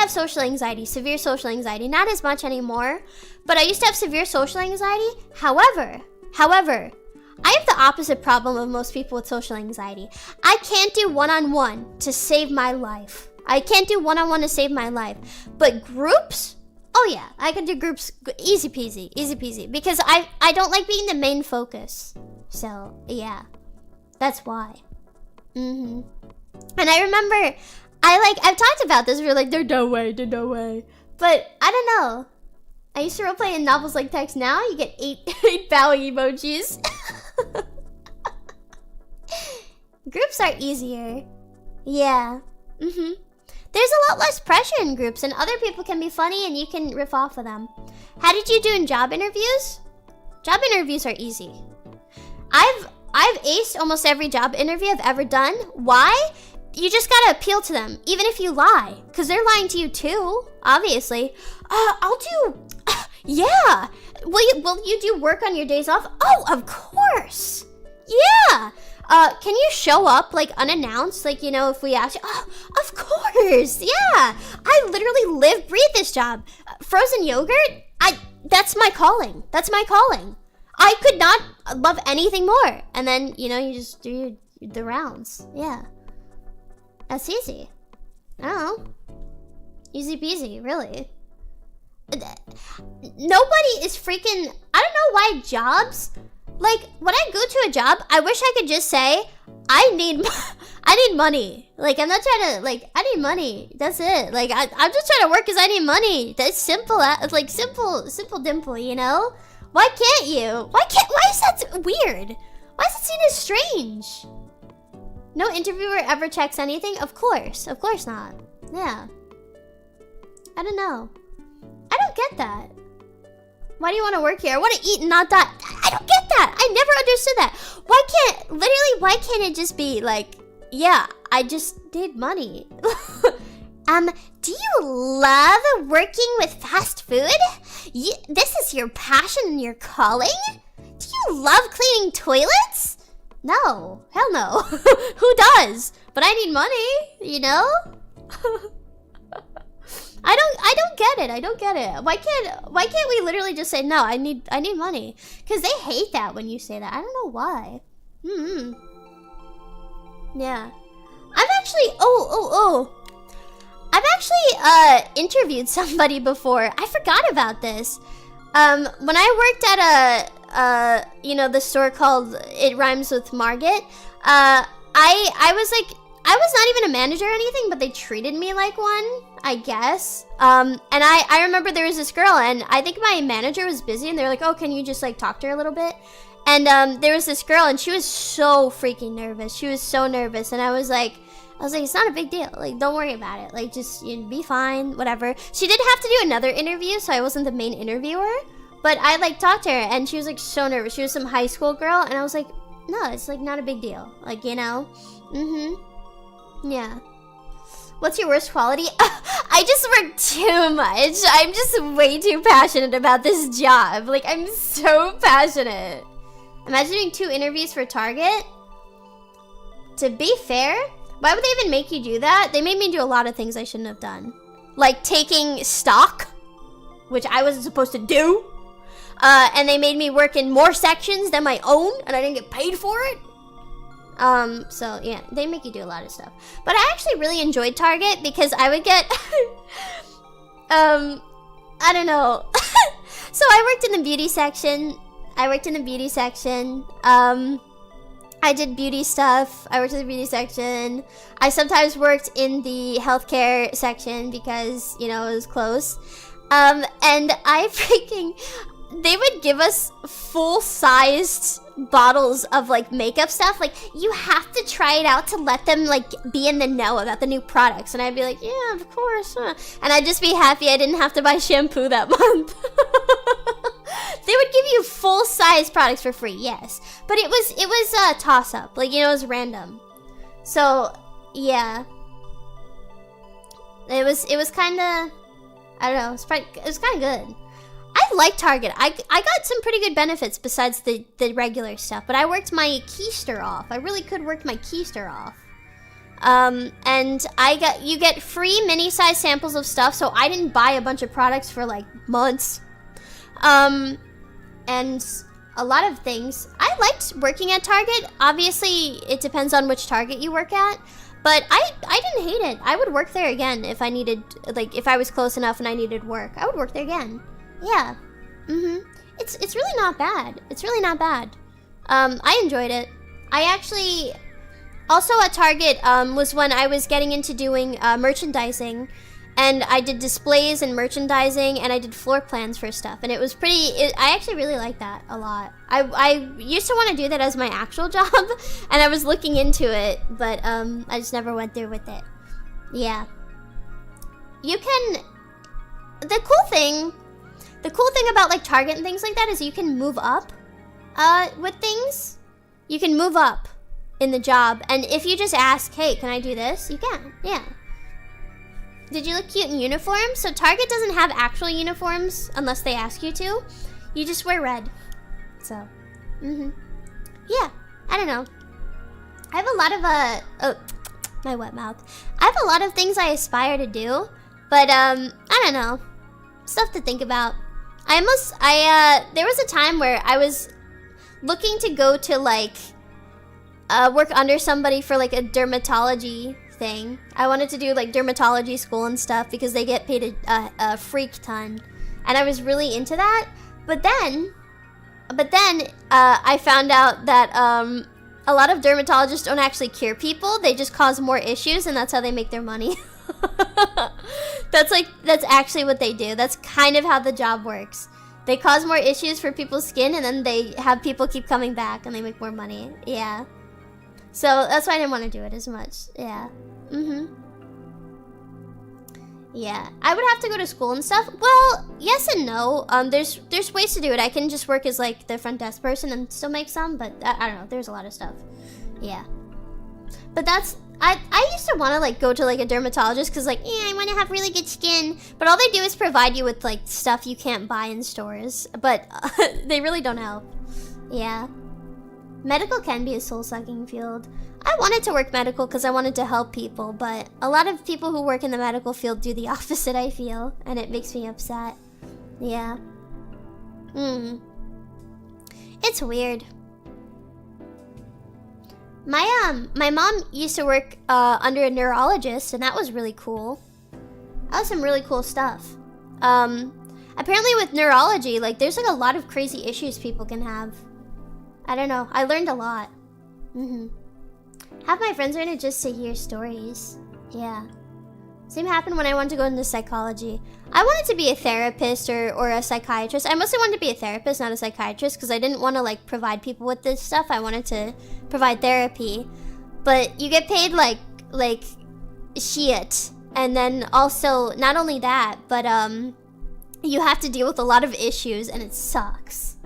have social anxiety. Severe social anxiety. Not as much anymore. But I used to have severe social anxiety. However, I have the opposite problem of most people with social anxiety. I can't do one-on-one to save my life. I can't do one-on-one to save my life. But groups? Oh yeah, I can do groups easy peasy. Because I don't like being the main focus. So, yeah. That's why. And I remember, I've talked about this, we're like, there's no way. But, I don't know. I used to roleplay in novels like text. Now you get 8 bowing emojis. Groups are easier. Yeah. There's a lot less pressure in groups, and other people can be funny and you can riff off of them. How did you do in job interviews? Job interviews are easy. I've aced almost every job interview I've ever done. Why? You just gotta appeal to them, even if you lie. Because they're lying to you too, obviously. Yeah. Will you do work on your days off? Oh, of course. Yeah. Can you show up, like, unannounced? Like, you know, if we ask you, oh, of course, yeah. I literally live, breathe this job. Frozen yogurt? That's my calling. I could not love anything more. And then, you know, you just do the rounds. Yeah. That's easy. I don't know. Easy peasy, really. Nobody is freaking... I don't know why jobs... Like, when I go to a job, I wish I could just say, I need money. Like, I'm not trying to, like, I need money. That's it. Like, I'm just trying to work because I need money. That's simple. Like, simple dimple, you know? Why can't you? Why is that weird? Why is it seen as strange? No interviewer ever checks anything? Of course not. Yeah. I don't know. I don't get that. Why do you want to work here? I want to eat and not die. I don't get that. I never understood that. Why can't it just be like, yeah, I just need money. Do you love working with fast food? This is your passion and your calling? Do you love cleaning toilets? No, hell no. Who does? But I need money, you know? I don't get it. Why can't we literally just say no, I need money? Because they hate that when you say that. I don't know why. Yeah. I've actually I've actually interviewed somebody before. I forgot about this. When I worked at the store called It Rhymes with Margit, I was not even a manager or anything, but they treated me like one, I guess. And I remember there was this girl, and I think my manager was busy, and they were like, oh, can you just, like, talk to her a little bit? And there was this girl, and she was so freaking nervous. She was so nervous, and I was like, it's not a big deal. Like, don't worry about it. Like, just be fine, whatever. She did have to do another interview, so I wasn't the main interviewer. But I, like, talked to her, and she was, like, so nervous. She was some high school girl, and I was like, no, it's, like, not a big deal. Like, you know? Yeah. What's your worst quality? I just work too much. I'm just way too passionate about this job. Like, I'm so passionate. Imagine doing 2 interviews for Target. To be fair, why would they even make you do that? They made me do a lot of things I shouldn't have done. Like taking stock, which I wasn't supposed to do. And they made me work in more sections than my own, and I didn't get paid for it. So yeah, they make you do a lot of stuff. But I actually really enjoyed Target because I would get, I don't know. So I worked in the beauty section. I did beauty stuff. I worked in the beauty section. I sometimes worked in the healthcare section because, you know, it was close. And they would give us full-sized bottles of, like, makeup stuff. Like, you have to try it out to let them, like, be in the know about the new products. And I'd be like, yeah, of course. And I'd just be happy I didn't have to buy shampoo that month. They would give you full-size products for free, yes. But it was a toss-up. Like, you know, it was random. So, yeah. It was kind of, I don't know, it was kind of good. I like Target. I got some pretty good benefits besides the regular stuff, but I worked my keister off. I really could work my keister off. And you get free mini-size samples of stuff, so I didn't buy a bunch of products for like months. And a lot of things. I liked working at Target. Obviously, it depends on which Target you work at. But I didn't hate it. I would work there again if I needed, like, if I was close enough and I needed work. I would work there again. Yeah. It's really not bad. It's really not bad. I enjoyed it. I actually, also at Target, was when I was getting into doing merchandising. And I did displays and merchandising, and I did floor plans for stuff. And it was I actually really liked that a lot. I used to want to do that as my actual job, and I was looking into it, but I just never went through with it. Yeah. You can, the cool thing about like Target and things like that is you can move up with things. You can move up in the job, and if you just ask, hey, can I do this? You can, yeah. Did you look cute in uniform? So Target doesn't have actual uniforms unless they ask you to. You just wear red. So, yeah, I don't know. I have a lot of, oh, my wet mouth. I have a lot of things I aspire to do, but, I don't know. Stuff to think about. There was a time where I was looking to go to, like, work under somebody for, like, a dermatology thing. I wanted to do like dermatology school and stuff because they get paid a freak ton, and I was really into that. But then I found out that a lot of dermatologists don't actually cure people; they just cause more issues, and that's how they make their money. That's actually what they do. That's kind of how the job works. They cause more issues for people's skin, and then they have people keep coming back, and they make more money. Yeah. So that's why I didn't want to do it as much. Yeah. Yeah. I would have to go to school and stuff. Well, yes and no. There's ways to do it. I can just work as like the front desk person and still make some, but I don't know. There's a lot of stuff. Yeah. But I used to want to like go to like a dermatologist because like, I want to have really good skin. But all they do is provide you with like stuff you can't buy in stores. But they really don't help. Yeah. Medical can be a soul-sucking field. I wanted to work medical because I wanted to help people, but a lot of people who work in the medical field do the opposite, I feel, and it makes me upset. Yeah. It's weird. My mom used to work under a neurologist, and that was really cool. That was some really cool stuff. Apparently with neurology, like, there's like a lot of crazy issues people can have. I don't know. I learned a lot. Half my friends are in it just to hear stories. Yeah. Same happened when I wanted to go into psychology. I wanted to be a therapist or a psychiatrist. I mostly wanted to be a therapist, not a psychiatrist, because I didn't want to like provide people with this stuff. I wanted to provide therapy. But you get paid like shit. And then also, not only that, but you have to deal with a lot of issues, and it sucks.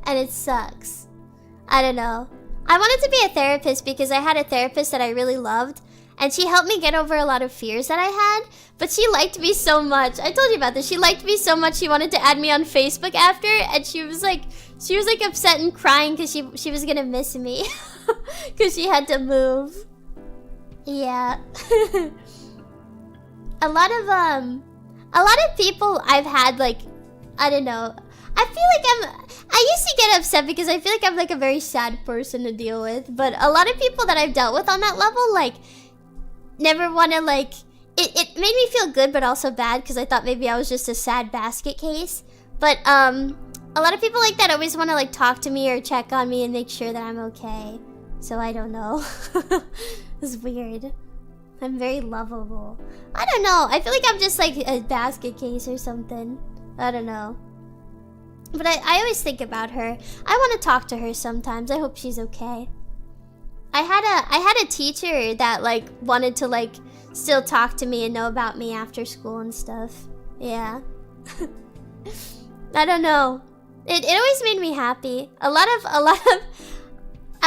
And it sucks. I don't know. I wanted to be a therapist because I had a therapist that I really loved, and she helped me get over a lot of fears that I had. But she liked me so much. I told you about this. She liked me so much she wanted to add me on Facebook after, and she was like upset and crying because she was gonna miss me because she had to move. Yeah. a lot of people I've had, like, I don't know. I feel like I used to get upset because I feel like I'm like a very sad person to deal with. But a lot of people that I've dealt with on that level, like, never want to like it made me feel good but also bad because I thought maybe I was just a sad basket case. But a lot of people like that always want to like talk to me or check on me and make sure that I'm okay. So I don't know. It's weird. I'm very lovable. I don't know. I feel like I'm just like a basket case or something. I don't know. But I always think about her. I want to talk to her sometimes. I hope she's okay. I had a teacher that like wanted to like still talk to me and know about me after school and stuff. Yeah. I don't know. It always made me happy. A lot of I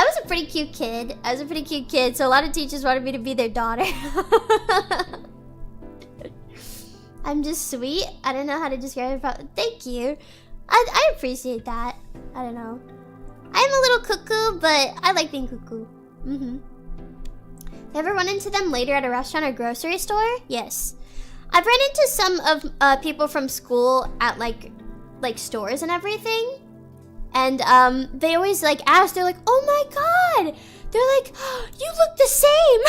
was a pretty cute kid. So a lot of teachers wanted me to be their daughter. I'm just sweet. I don't know how to describe it. Thank you. I appreciate that. I don't know. I'm a little cuckoo, but I like being cuckoo. You ever run into them later at a restaurant or grocery store? Yes. I've run into some of people from school at like stores and everything. And they always like ask, they're like, oh my god! They're like, oh, you look the same!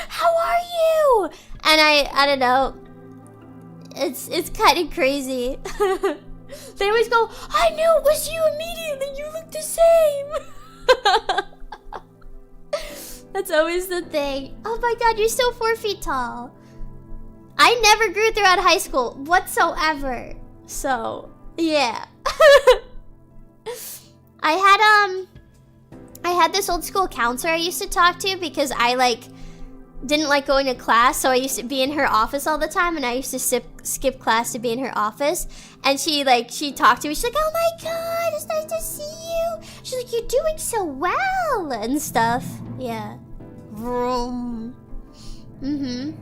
How are you? And I don't know. It's kind of crazy. They always go, I knew it was you immediately, you look the same! That's always the thing. Oh my god, you're still 4 feet tall. I never grew throughout high school whatsoever. So, yeah. I had this old school counselor I used to talk to because I like didn't like going to class, so I used to be in her office all the time, and I used to skip class to be in her office. And she talked to me. She's like, "Oh my god, it's nice to see you." She's like, "You're doing so well," and stuff. Yeah. Vroom. Vroom.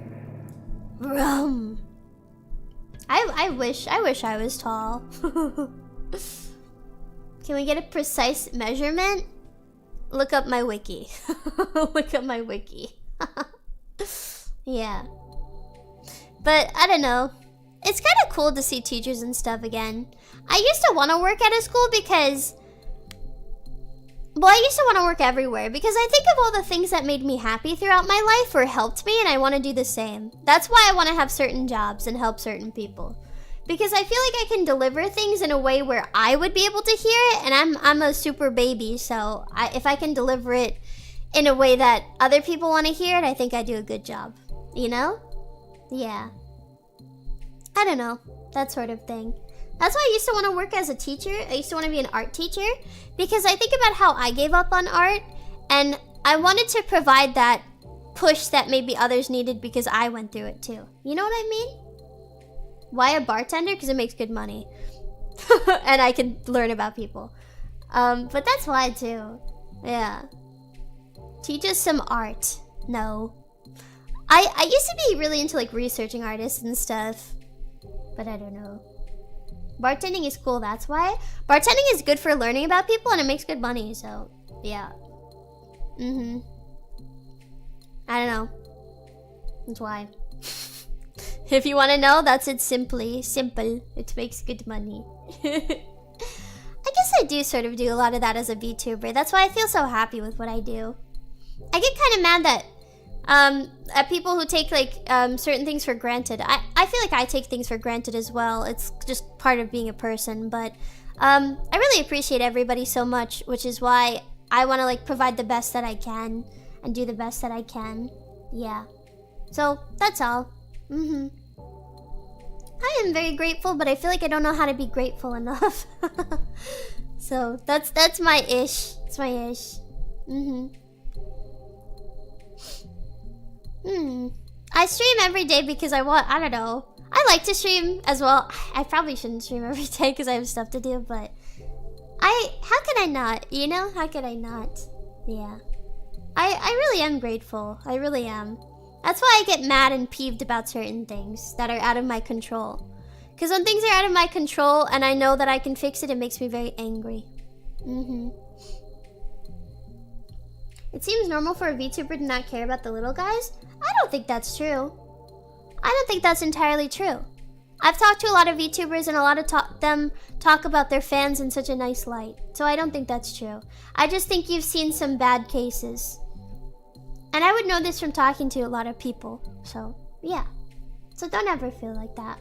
I wish I was tall. Can we get a precise measurement? Look up my wiki. Look up my wiki. Yeah. But I don't know. It's kind of cool to see teachers and stuff again. I used to want to work at a school because... Well, I used to want to work everywhere because I think of all the things that made me happy throughout my life or helped me, and I want to do the same. That's why I want to have certain jobs and help certain people. Because I feel like I can deliver things in a way where I would be able to hear it, and I'm a super baby, so if I can deliver it in a way that other people want to hear it, I think I do a good job. You know? Yeah. I don't know. That sort of thing. That's why I used to want to work as a teacher. I used to want to be an art teacher because I think about how I gave up on art, and I wanted to provide that push that maybe others needed because I went through it too. You know what I mean? Why a bartender? Because it makes good money. And I can learn about people. But that's why too. Yeah. Teach us some art. No. I used to be really into like researching artists and stuff. But I don't know. Bartending is cool, that's why. Bartending is good for learning about people and it makes good money, so yeah. I don't know. That's why. If you want to know, that's it simply. Simple. It makes good money. I guess I do sort of do a lot of that as a VTuber. That's why I feel so happy with what I do. I get kind of mad that at people who take like certain things for granted. I feel like I take things for granted as well. It's just part of being a person, but I really appreciate everybody so much, which is why I want to like provide the best that I can and do the best that I can. Yeah. So that's all. I am very grateful, but I feel like I don't know how to be grateful enough. So that's my ish. It's my ish. I stream every day because I don't know. I like to stream as well. I probably shouldn't stream every day because I have stuff to do, but how could I not? You know, how could I not? Yeah. I really am grateful. I really am. That's why I get mad and peeved about certain things that are out of my control. Because when things are out of my control and I know that I can fix it, it makes me very angry. It seems normal for a VTuber to not care about the little guys. I don't think that's true. I don't think that's entirely true. I've talked to a lot of VTubers and a lot of them talk about their fans in such a nice light. So I don't think that's true. I just think you've seen some bad cases. And I would know this from talking to a lot of people. So, Yeah. So don't ever feel like that.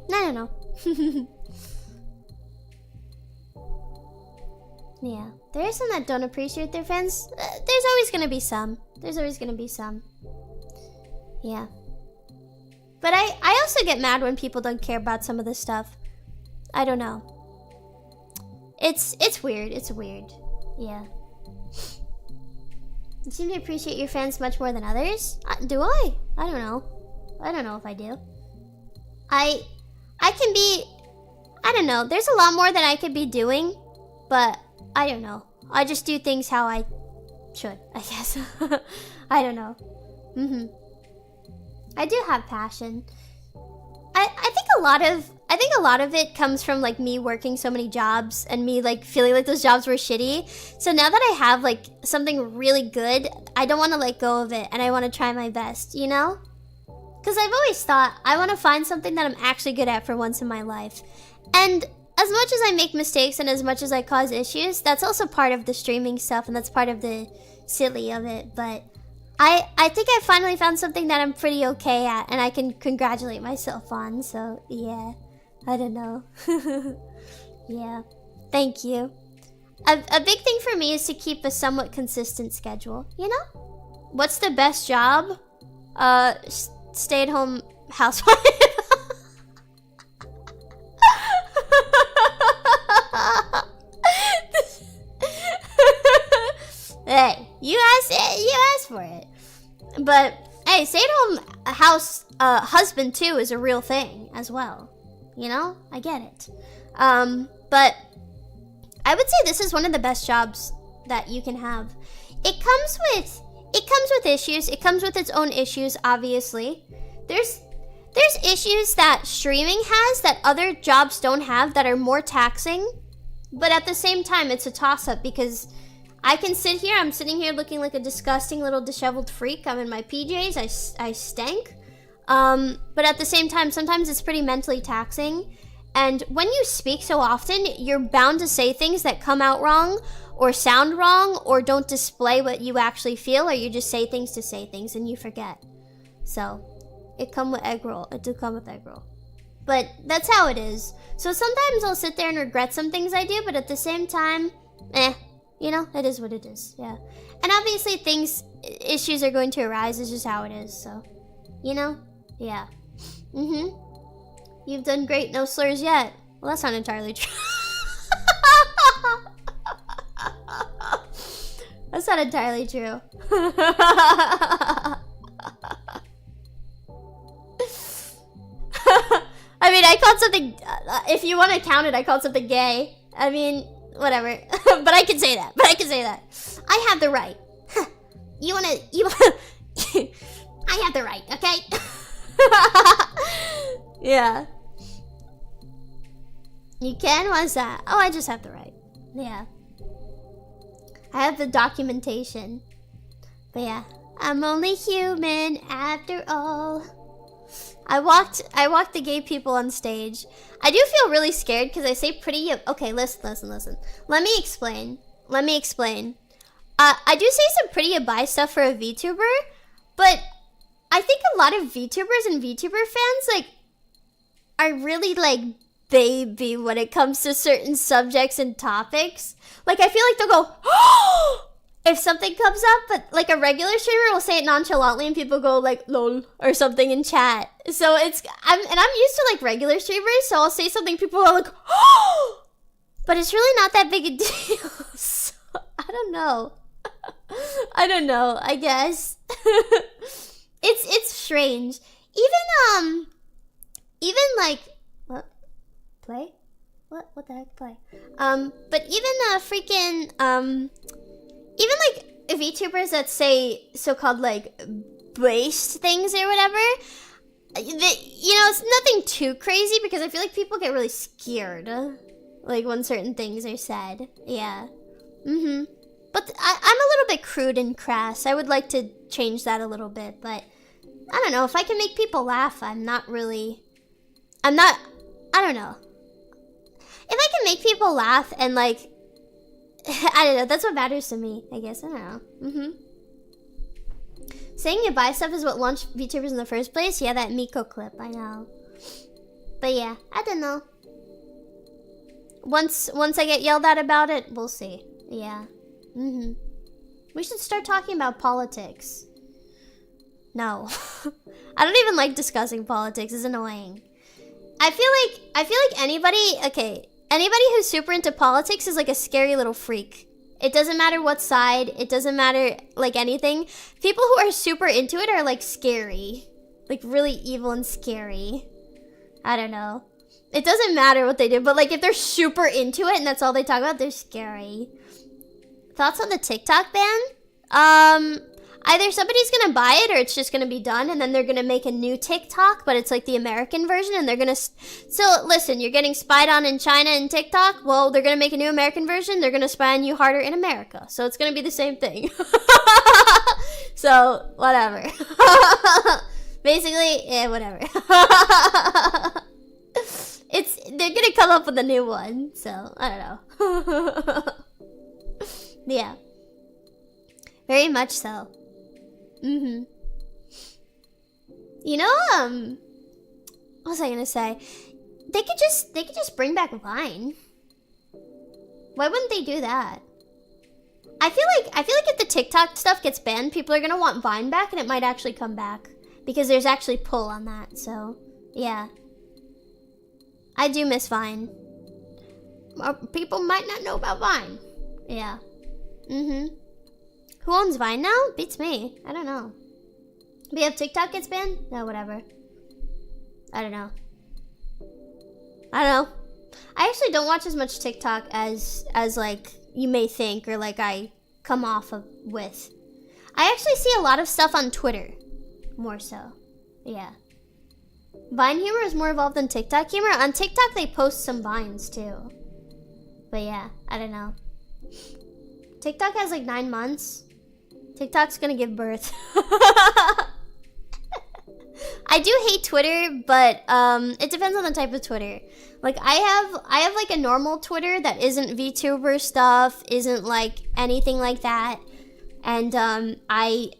No. Yeah. There are some that don't appreciate their fans. There's always gonna be some. Yeah. But I also get mad when people don't care about some of this stuff. I don't know. It's weird. It's weird. Yeah. You seem to appreciate your fans much more than others. Do I? I don't know. I don't know if I do. I can be... I don't know. There's a lot more that I could be doing. But I don't know. I just do things how I should, I guess. I don't know. I do have passion. I think a lot of it comes from like me working so many jobs and me like feeling like those jobs were shitty. So now that I have like something really good, I don't want to let go of it and I want to try my best, you know? Because I've always thought I want to find something that I'm actually good at for once in my life. And as much as I make mistakes and as much as I cause issues, that's also part of the streaming stuff and that's part of the silly of it. But I think I finally found something that I'm pretty okay at and I can congratulate myself on. So yeah, I don't know. Yeah, thank you. A big thing for me is to keep a somewhat consistent schedule, you know? What's the best job? Stay-at-home housewife. Hey, you asked for it. But hey, stay-at-home husband too is a real thing as well. You know, I get it. But I would say this is one of the best jobs that you can have. It comes with issues. It comes with its own issues, obviously. There's issues that streaming has that other jobs don't have that are more taxing. But at the same time, it's a toss-up because I can sit here, I'm sitting here looking like a disgusting little disheveled freak. I'm in my PJs, I stank. But at the same time, sometimes it's pretty mentally taxing. And when you speak so often, you're bound to say things that come out wrong, or sound wrong, or don't display what you actually feel, or you just say things to say things and you forget. So, it come with egg roll. It do come with egg roll. But that's how it is. So sometimes I'll sit there and regret some things I do, but at the same time, you know, it is what it is, yeah. And obviously issues are going to arise, it's just how it is, so, you know, yeah. You've done great, no slurs yet. Well, that's not entirely true. That's not entirely true. I mean, I called something, if you want to count it, I called something gay. I mean, whatever. But I can say that. I have the right. You wanna, I have the right, okay? Yeah. You can? What's that? Oh, I just have the right. Yeah. I have the documentation. But yeah. I'm only human after all. I walked the gay people on stage. I do feel really scared because I say pretty... Okay, listen. Let me explain. I do say some pretty abai stuff for a VTuber, but I think a lot of VTubers and VTuber fans, like, are really, like, baby when it comes to certain subjects and topics. Like, I feel like they'll go, oh! If something comes up, but like a regular streamer will say it nonchalantly and people go like lol or something in chat. So I'm used to like regular streamers, so I'll say something, people are like, oh! But it's really not that big a deal. So, I don't know, I guess. It's strange. Even like, what? Play? What the heck, play? But even even like VTubers that say so-called like based things or whatever, you know, it's nothing too crazy because I feel like people get really scared like when certain things are said. Yeah. But I'm a little bit crude and crass. I would like to change that a little bit, but I don't know. If I can make people laugh, I don't know. If I can make people laugh and like, I don't know, that's what matters to me, I guess. I don't know. Saying you buy stuff is what launched VTubers in the first place? Yeah, that Miko clip, I know. But yeah, I don't know. Once I get yelled at about it, we'll see. Yeah. We should start talking about politics. No. I don't even like discussing politics. It's annoying. I feel like anybody who's super into politics is like a scary little freak. It doesn't matter what side, it doesn't matter like anything. People who are super into it are like scary. Like really evil and scary. I don't know. It doesn't matter what they do, but like if they're super into it and that's all they talk about, they're scary. Thoughts on the TikTok ban? Either somebody's gonna buy it or it's just gonna be done and then they're gonna make a new TikTok, but it's like the American version and they're gonna... So, listen, you're getting spied on in China and TikTok? Well, they're gonna make a new American version, they're gonna spy on you harder in America. So it's gonna be the same thing. So, whatever. Basically, yeah, whatever. They're gonna come up with a new one, so, I don't know. Yeah. Very much so. You know, what was I gonna say? They could just bring back Vine. Why wouldn't they do that? I feel like if the TikTok stuff gets banned, people are gonna want Vine back and it might actually come back. Because there's actually pull on that, so yeah. I do miss Vine. People might not know about Vine. Yeah. Who owns Vine now? Beats me. I don't know. But yeah, if TikTok gets banned? No, whatever. I don't know. I actually don't watch as much TikTok as like you may think or like I come off of with. I actually see a lot of stuff on Twitter. More so. Yeah. Vine humor is more evolved than TikTok humor. On TikTok they post some Vines too. But yeah, I don't know. TikTok has like 9 months. TikTok's gonna give birth. I do hate Twitter, but it depends on the type of Twitter. Like I have like a normal Twitter that isn't VTuber stuff, isn't like anything like that. And I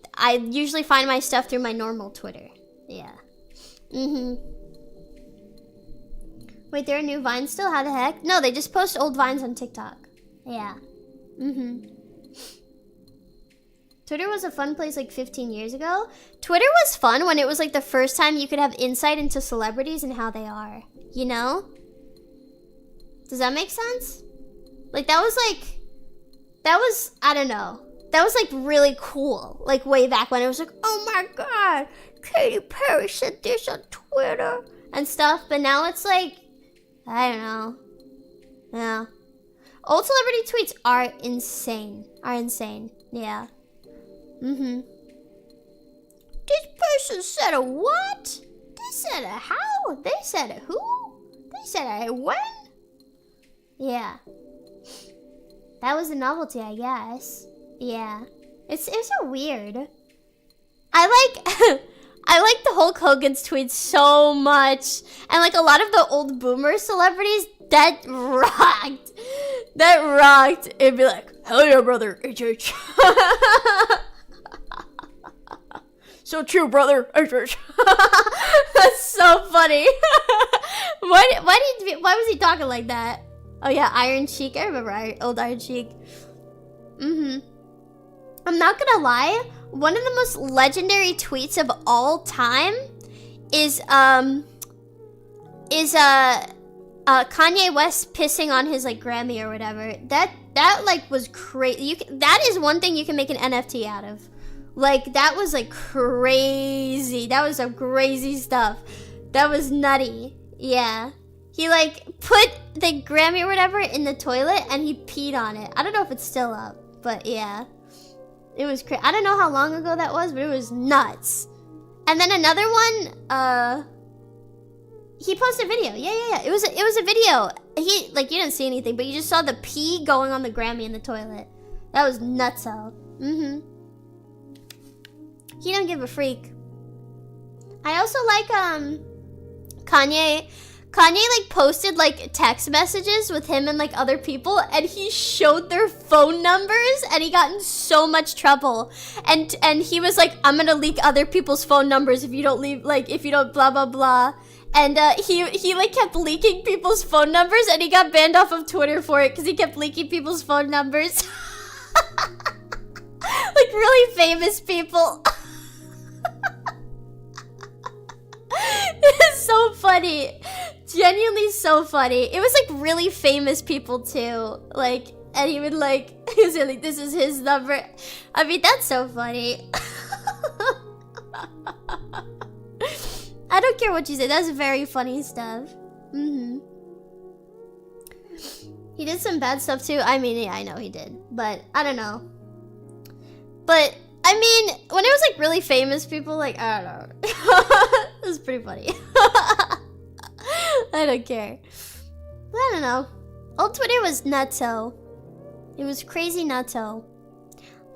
usually find my stuff through my normal Twitter. Yeah. Wait, there are new Vines still? How the heck? No, they just post old Vines on TikTok. Yeah. Twitter was a fun place like 15 years ago. Twitter was fun when it was like the first time you could have insight into celebrities and how they are. You know? Does that make sense? Like that was, I don't know. That was like really cool. Like way back when it was like, oh my god, Katy Perry said this on Twitter and stuff. But now it's like, I don't know. Yeah. Old celebrity tweets are insane. Yeah. This person said a what? They said a how? They said a who? They said a when? Yeah. That was a novelty, I guess. Yeah. It's so weird. I like the Hulk Hogan's tweets so much. And like a lot of the old boomer celebrities, that rocked. That rocked. It'd be like, hell yeah, brother, HH. So true, brother, HH. That's so funny. Why was he talking like that? Oh yeah, Iron Sheik. I remember old Iron Sheik. I'm not gonna lie, one of the most legendary tweets of all time is Kanye West pissing on his like Grammy or whatever. That like was crazy. That is one thing you can make an NFT out of. Like that was like crazy. That was some crazy stuff. That was nutty. Yeah. He like put the Grammy or whatever in the toilet and he peed on it. I don't know if it's still up, but yeah. It was crazy. I don't know how long ago that was, but it was nuts. And then another one, he posted a video. Yeah. It was a video. He like you didn't see anything, but you just saw the pee going on the Grammy in the toilet. That was nutso. He don't give a freak. I also like Kanye Kanye like posted like text messages with him and like other people, and he showed their phone numbers, and he got in so much trouble. And he was like, I'm gonna leak other people's phone numbers if you don't leave, like if you don't blah blah blah. And he like kept leaking people's phone numbers, and he got banned off of Twitter for it because he kept leaking people's phone numbers. Like really famous people. It's so funny. Genuinely so funny. It was like really famous people too. Like, and he would like, he was like, this is his number. I mean, that's so funny. I don't care what you say. That's very funny stuff. He did some bad stuff too. I mean, yeah, I know he did. But I don't know. But I mean, when it was like really famous people, like, I don't know. It was pretty funny. I don't care. But I don't know. Old Twitter was nutso. It was crazy nutso.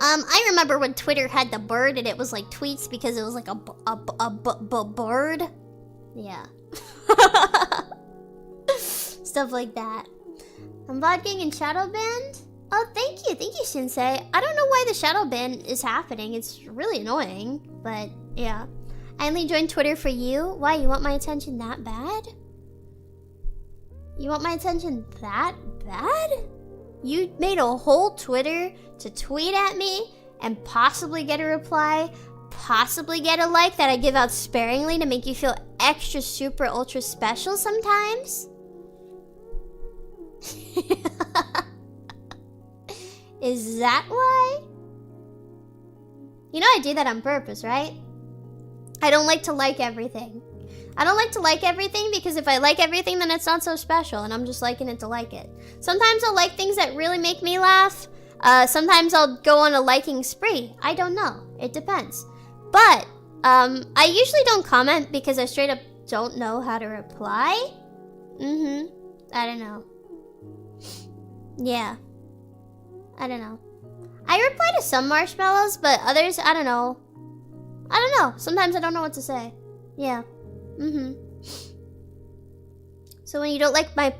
I remember when Twitter had the bird and it was like tweets because it was like a bird. Yeah. Stuff like that. I'm vlogging in shadow banned. Oh, thank you, Shinsei. I don't know why the shadow ban is happening. It's really annoying, but yeah. I only joined Twitter for you. Why, you want my attention that bad? You want my attention that bad? You made a whole Twitter to tweet at me and possibly get a reply, possibly get a like that I give out sparingly to make you feel extra super ultra special sometimes? Is that why? You know I do that on purpose, right? I don't like to like everything. I don't like to like everything because if I like everything, then it's not so special and I'm just liking it to like it. Sometimes I'll like things that really make me laugh. Sometimes I'll go on a liking spree. I don't know. It depends. But I usually don't comment because I straight up don't know how to reply. I don't know. Yeah. I don't know. I reply to some marshmallows, but others, I don't know. I don't know. Sometimes I don't know what to say. Yeah. So when you don't like my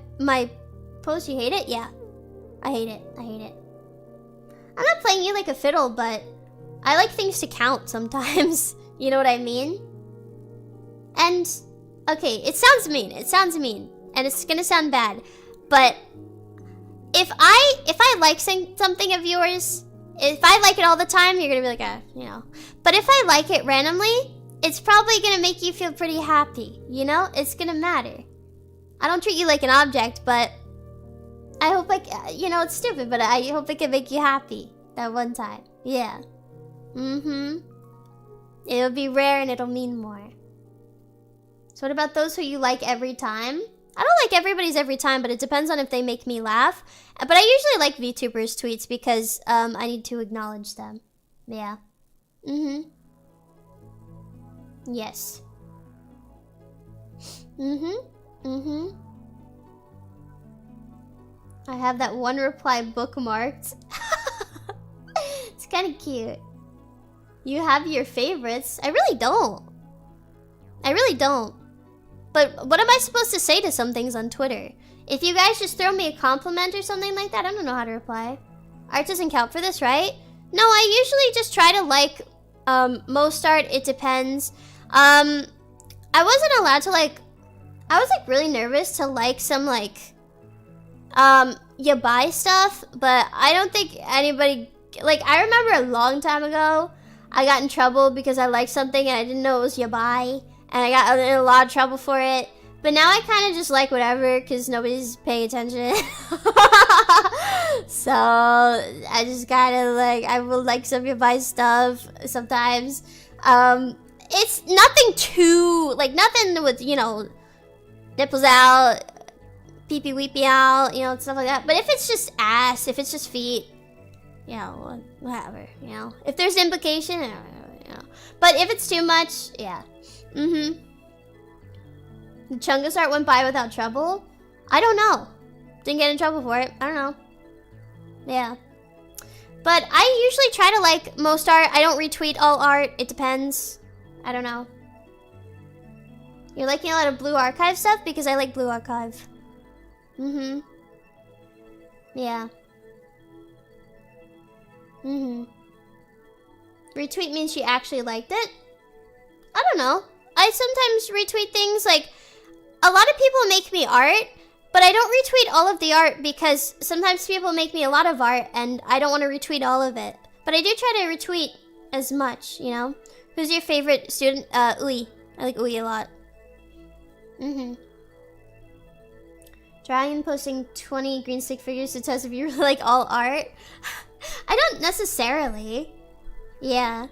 post, you hate it? Yeah. I hate it. I hate it. I'm not playing you like a fiddle, but I like things to count sometimes. You know what I mean? And, okay, it sounds mean. It sounds mean. And it's gonna sound bad. But if I like something of yours, if I like it all the time, you're gonna be like, you know. But if I like it randomly, it's probably gonna make you feel pretty happy, you know? It's gonna matter. I don't treat you like an object, but I hope you know, it's stupid, but I hope it can make you happy that one time. Yeah. It'll be rare and it'll mean more. So what about those who you like every time? I don't like everybody's every time, but it depends on if they make me laugh. But I usually like VTubers' tweets because I need to acknowledge them. Yeah. Yes. I have that one reply bookmarked. It's kind of cute. You have your favorites. I really don't. I really don't. But what am I supposed to say to some things on Twitter? If you guys just throw me a compliment or something like that, I don't know how to reply. Art doesn't count for this, right? No, I usually just try to like most art. It depends. I wasn't allowed to like. I was like really nervous to like some like yabai stuff, but I don't think anybody like. I remember a long time ago, I got in trouble because I liked something and I didn't know it was yabai. And I got in a lot of trouble for it. But now I kind of just like whatever because nobody's paying attention. So I just kind of like, I will like some of my stuff sometimes. It's nothing too, like nothing with, you know, nipples out, pee-pee weepee out, you know, stuff like that. But if it's just ass, if it's just feet, you know, whatever, you know. If there's implication, you know. But if it's too much, yeah. The Chungus art went by without trouble? I don't know. Didn't get in trouble for it. I don't know. Yeah. But I usually try to like most art. I don't retweet all art. It depends. I don't know. You're liking a lot of Blue Archive stuff? Because I like Blue Archive. Mm-hmm. Yeah. Mm-hmm. Retweet means she actually liked it? I don't know. I sometimes retweet things like... A lot of people make me art, but I don't retweet all of the art because sometimes people make me a lot of art and I don't want to retweet all of it. But I do try to retweet as much, you know? Who's your favorite student? Ui. I like Ui a lot. Mm-hmm. Dragon posting 20 green stick figures to test if you really like all art. I don't necessarily. Yeah.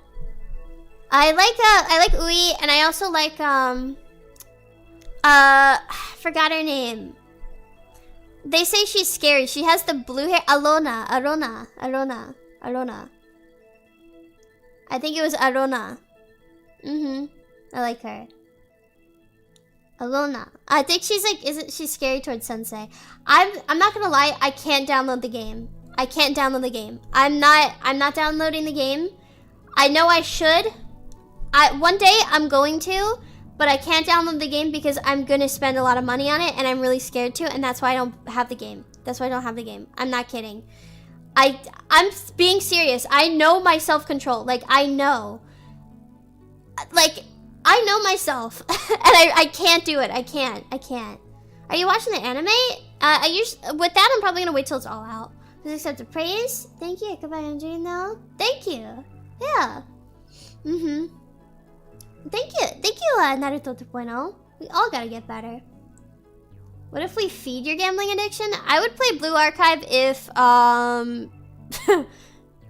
I like Ui, and I also like forgot her name. They say she's scary. She has the blue hair. Arona. I think it was Arona. Mm-hmm. I like her. Alona. I think she's like, she's scary towards Sensei. I'm not gonna lie, I can't download the game. I can't download the game. I'm not downloading the game. I know I should. One day I'm going to, but I can't download the game because I'm gonna spend a lot of money on it and I'm really scared to, and that's why I don't have the game. That's why I don't have the game. I'm not kidding. I'm being serious. I know my self-control. Like, I know. Like, I know myself, and I can't do it. I can't. Are you watching the anime? With that, I'm probably gonna wait till it's all out. Please accept the praise. Thank you. Goodbye, Andrew. No, thank you. Yeah. Mm-hmm. Thank you, Naruto 2.0. We all gotta get better. What if we feed your gambling addiction? I would play Blue Archive if,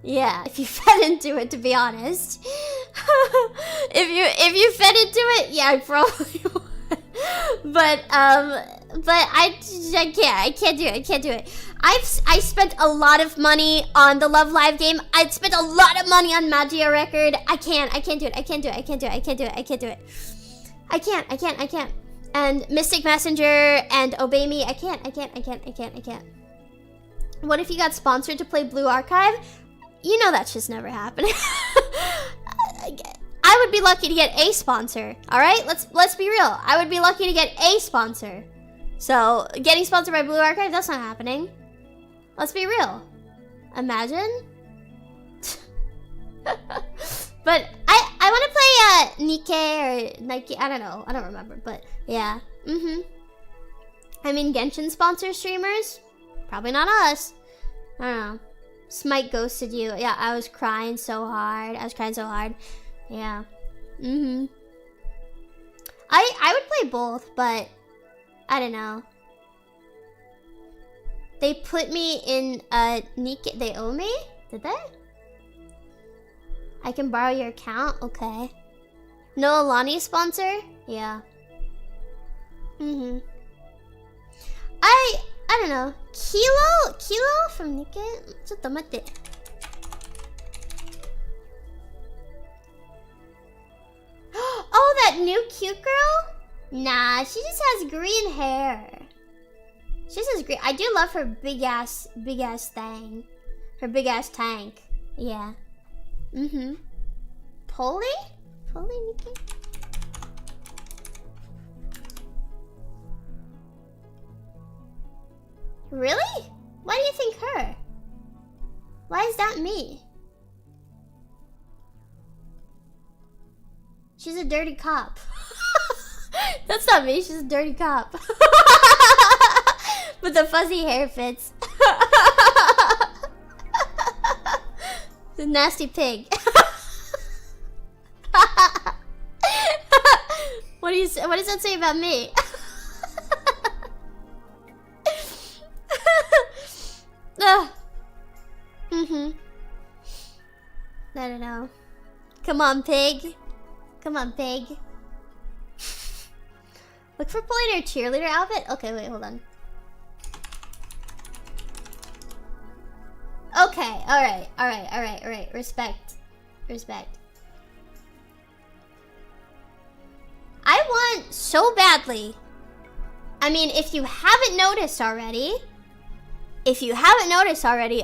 yeah, if you fed into it, to be honest. if you fed into it, yeah, I probably would. But I can't do it. I spent a lot of money on the Love Live game. I spent a lot of money on Magia Record. I can't do it. I can't. And Mystic Messenger and Obey Me. I can't. What if you got sponsored to play Blue Archive? You know that's just never happening. I would be lucky to get a sponsor. All right, let's be real. I would be lucky to get a sponsor. So getting sponsored by Blue Archive, that's not happening. Let's be real. Imagine. But I want to play Nikkei or Nike. I don't know. I don't remember. But yeah. I mean, Genshin sponsor streamers. Probably not us. I don't know. Smite ghosted you. Yeah, I was crying so hard. Yeah. I would play both, but I don't know. They put me in Nikkei. They owe me? Did they? I can borrow your account? Okay. No Alani sponsor? Yeah. I don't know. Kilo from Nikkei? ちょっと待って. Oh, that new cute girl? Nah, she just has green hair. She just has green. I do love her big ass thing. Her big ass tank. Yeah. Polly Nikkei? Really? Why do you think her? Why is that me? She's a dirty cop. That's not me, she's a dirty cop. But the fuzzy hair fits. The nasty pig. What does that say about me? I don't know. Come on, pig. Look for Polly in her cheerleader outfit? Okay, wait, hold on. Okay, alright. Respect. I want so badly. I mean, if you haven't noticed already,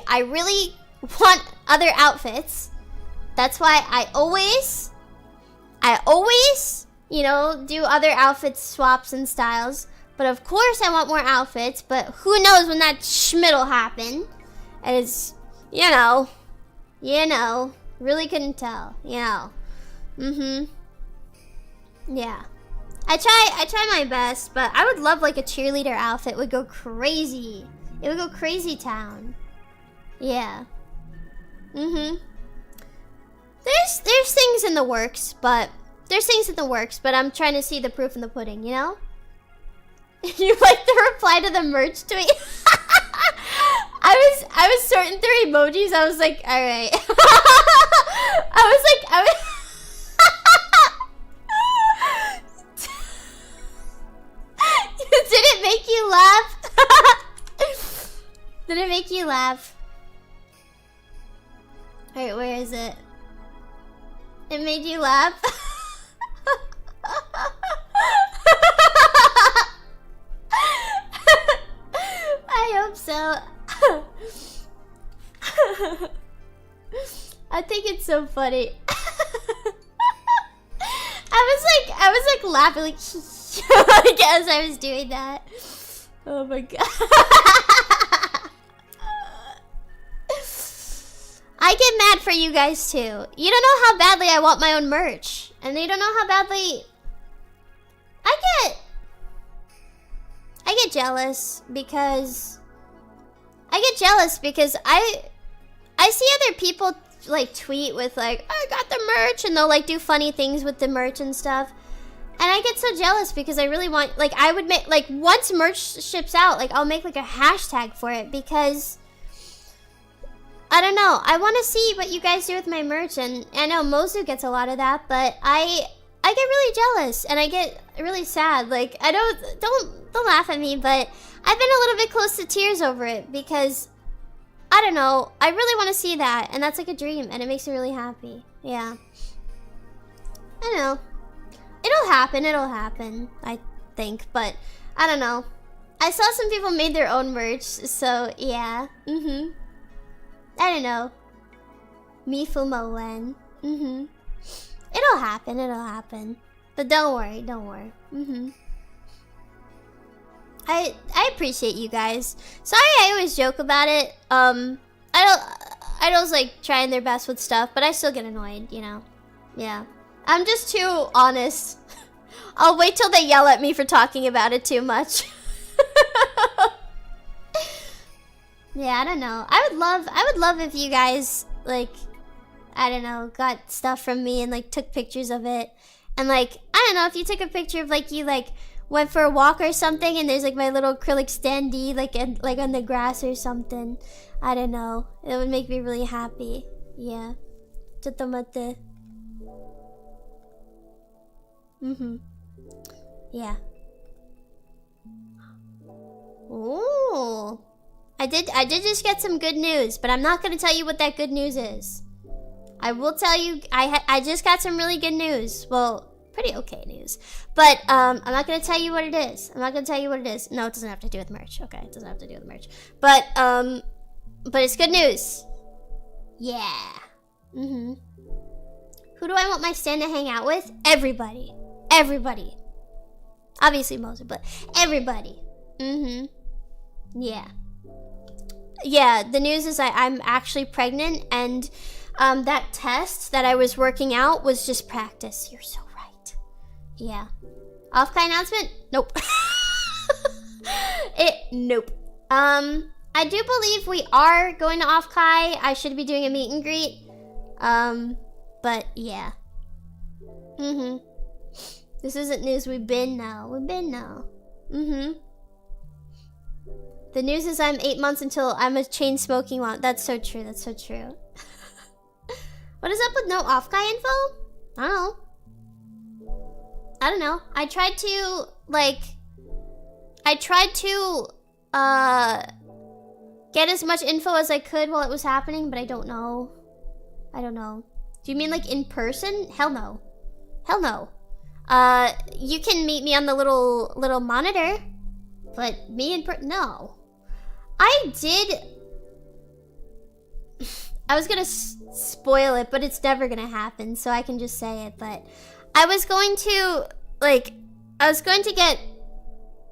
I really want other outfits. That's why I always, you know, do other outfit swaps and styles. But of course I want more outfits, but who knows when that schmitt'll happen. And it's, you know, really couldn't tell, you know. Yeah. I try my best, but I would love like a cheerleader outfit. Would go crazy. It would go crazy town. Yeah. There's things in the works, but I'm trying to see the proof in the pudding, you know? You like the reply to the merch tweet? I was sorting through emojis. I was like, all right. Did it make you laugh? Did it make you laugh? Alright, where is it? It made you laugh? I hope so. I think it's so funny. I was like laughing like as I was doing that. Oh my god. I get mad for you guys too. You don't know how badly I want my own merch. And you don't know how badly I get jealous because I see other people like tweet with like, I got the merch, and they'll like do funny things with the merch and stuff. And I get so jealous because I really want, like, I would make, like, once merch ships out, like, I'll make like a hashtag for it because I don't know, I want to see what you guys do with my merch. And I know Mozu gets a lot of that, but I get really jealous and I get really sad. Like, I don't laugh at me, but I've been a little bit close to tears over it because I don't know, I really want to see that, and that's like a dream, and it makes me really happy. Yeah. I don't know. It'll happen, I think, but I don't know. I saw some people made their own merch, so yeah. I don't know. Mifumoen. It'll happen. But don't worry. I appreciate you guys. Sorry I always joke about it. Idol's like trying their best with stuff, but I still get annoyed, you know. Yeah. I'm just too honest. I'll wait till they yell at me for talking about it too much. Yeah, I don't know. I would love if you guys like, I don't know, got stuff from me and like took pictures of it. And like, I don't know, if you took a picture of like you like went for a walk or something and there's like my little acrylic standee like on the grass or something. I don't know. It would make me really happy. Yeah. Chotomate. Yeah. Ooh. I did just get some good news, but I'm not gonna tell you what that good news is. I will tell you, I just got some really good news. Well, pretty okay news. But I'm not gonna tell you what it is. No, it doesn't have to do with merch. Okay, it doesn't have to do with merch. But it's good news. Yeah. Who do I want my stand to hang out with? Everybody. Obviously Moser, but everybody. Yeah. Yeah, the news is I'm actually pregnant, and that test that I was working out was just practice. You're so right. Yeah. Off-Kai announcement? Nope. Nope. I do believe we are going to Off-Kai. I should be doing a meet and greet. But yeah. This isn't news. We've been now. The news is I'm 8 months until I'm a chain smoking one. That's so true. What is up with no Off-Kai info? I don't know. I tried to get as much info as I could while it was happening, but I don't know. Do you mean like in person? Hell no. You can meet me on the little monitor, but me in person? No. I was gonna spoil it, but it's never gonna happen, so I can just say it. But I was going to like, I was going to get,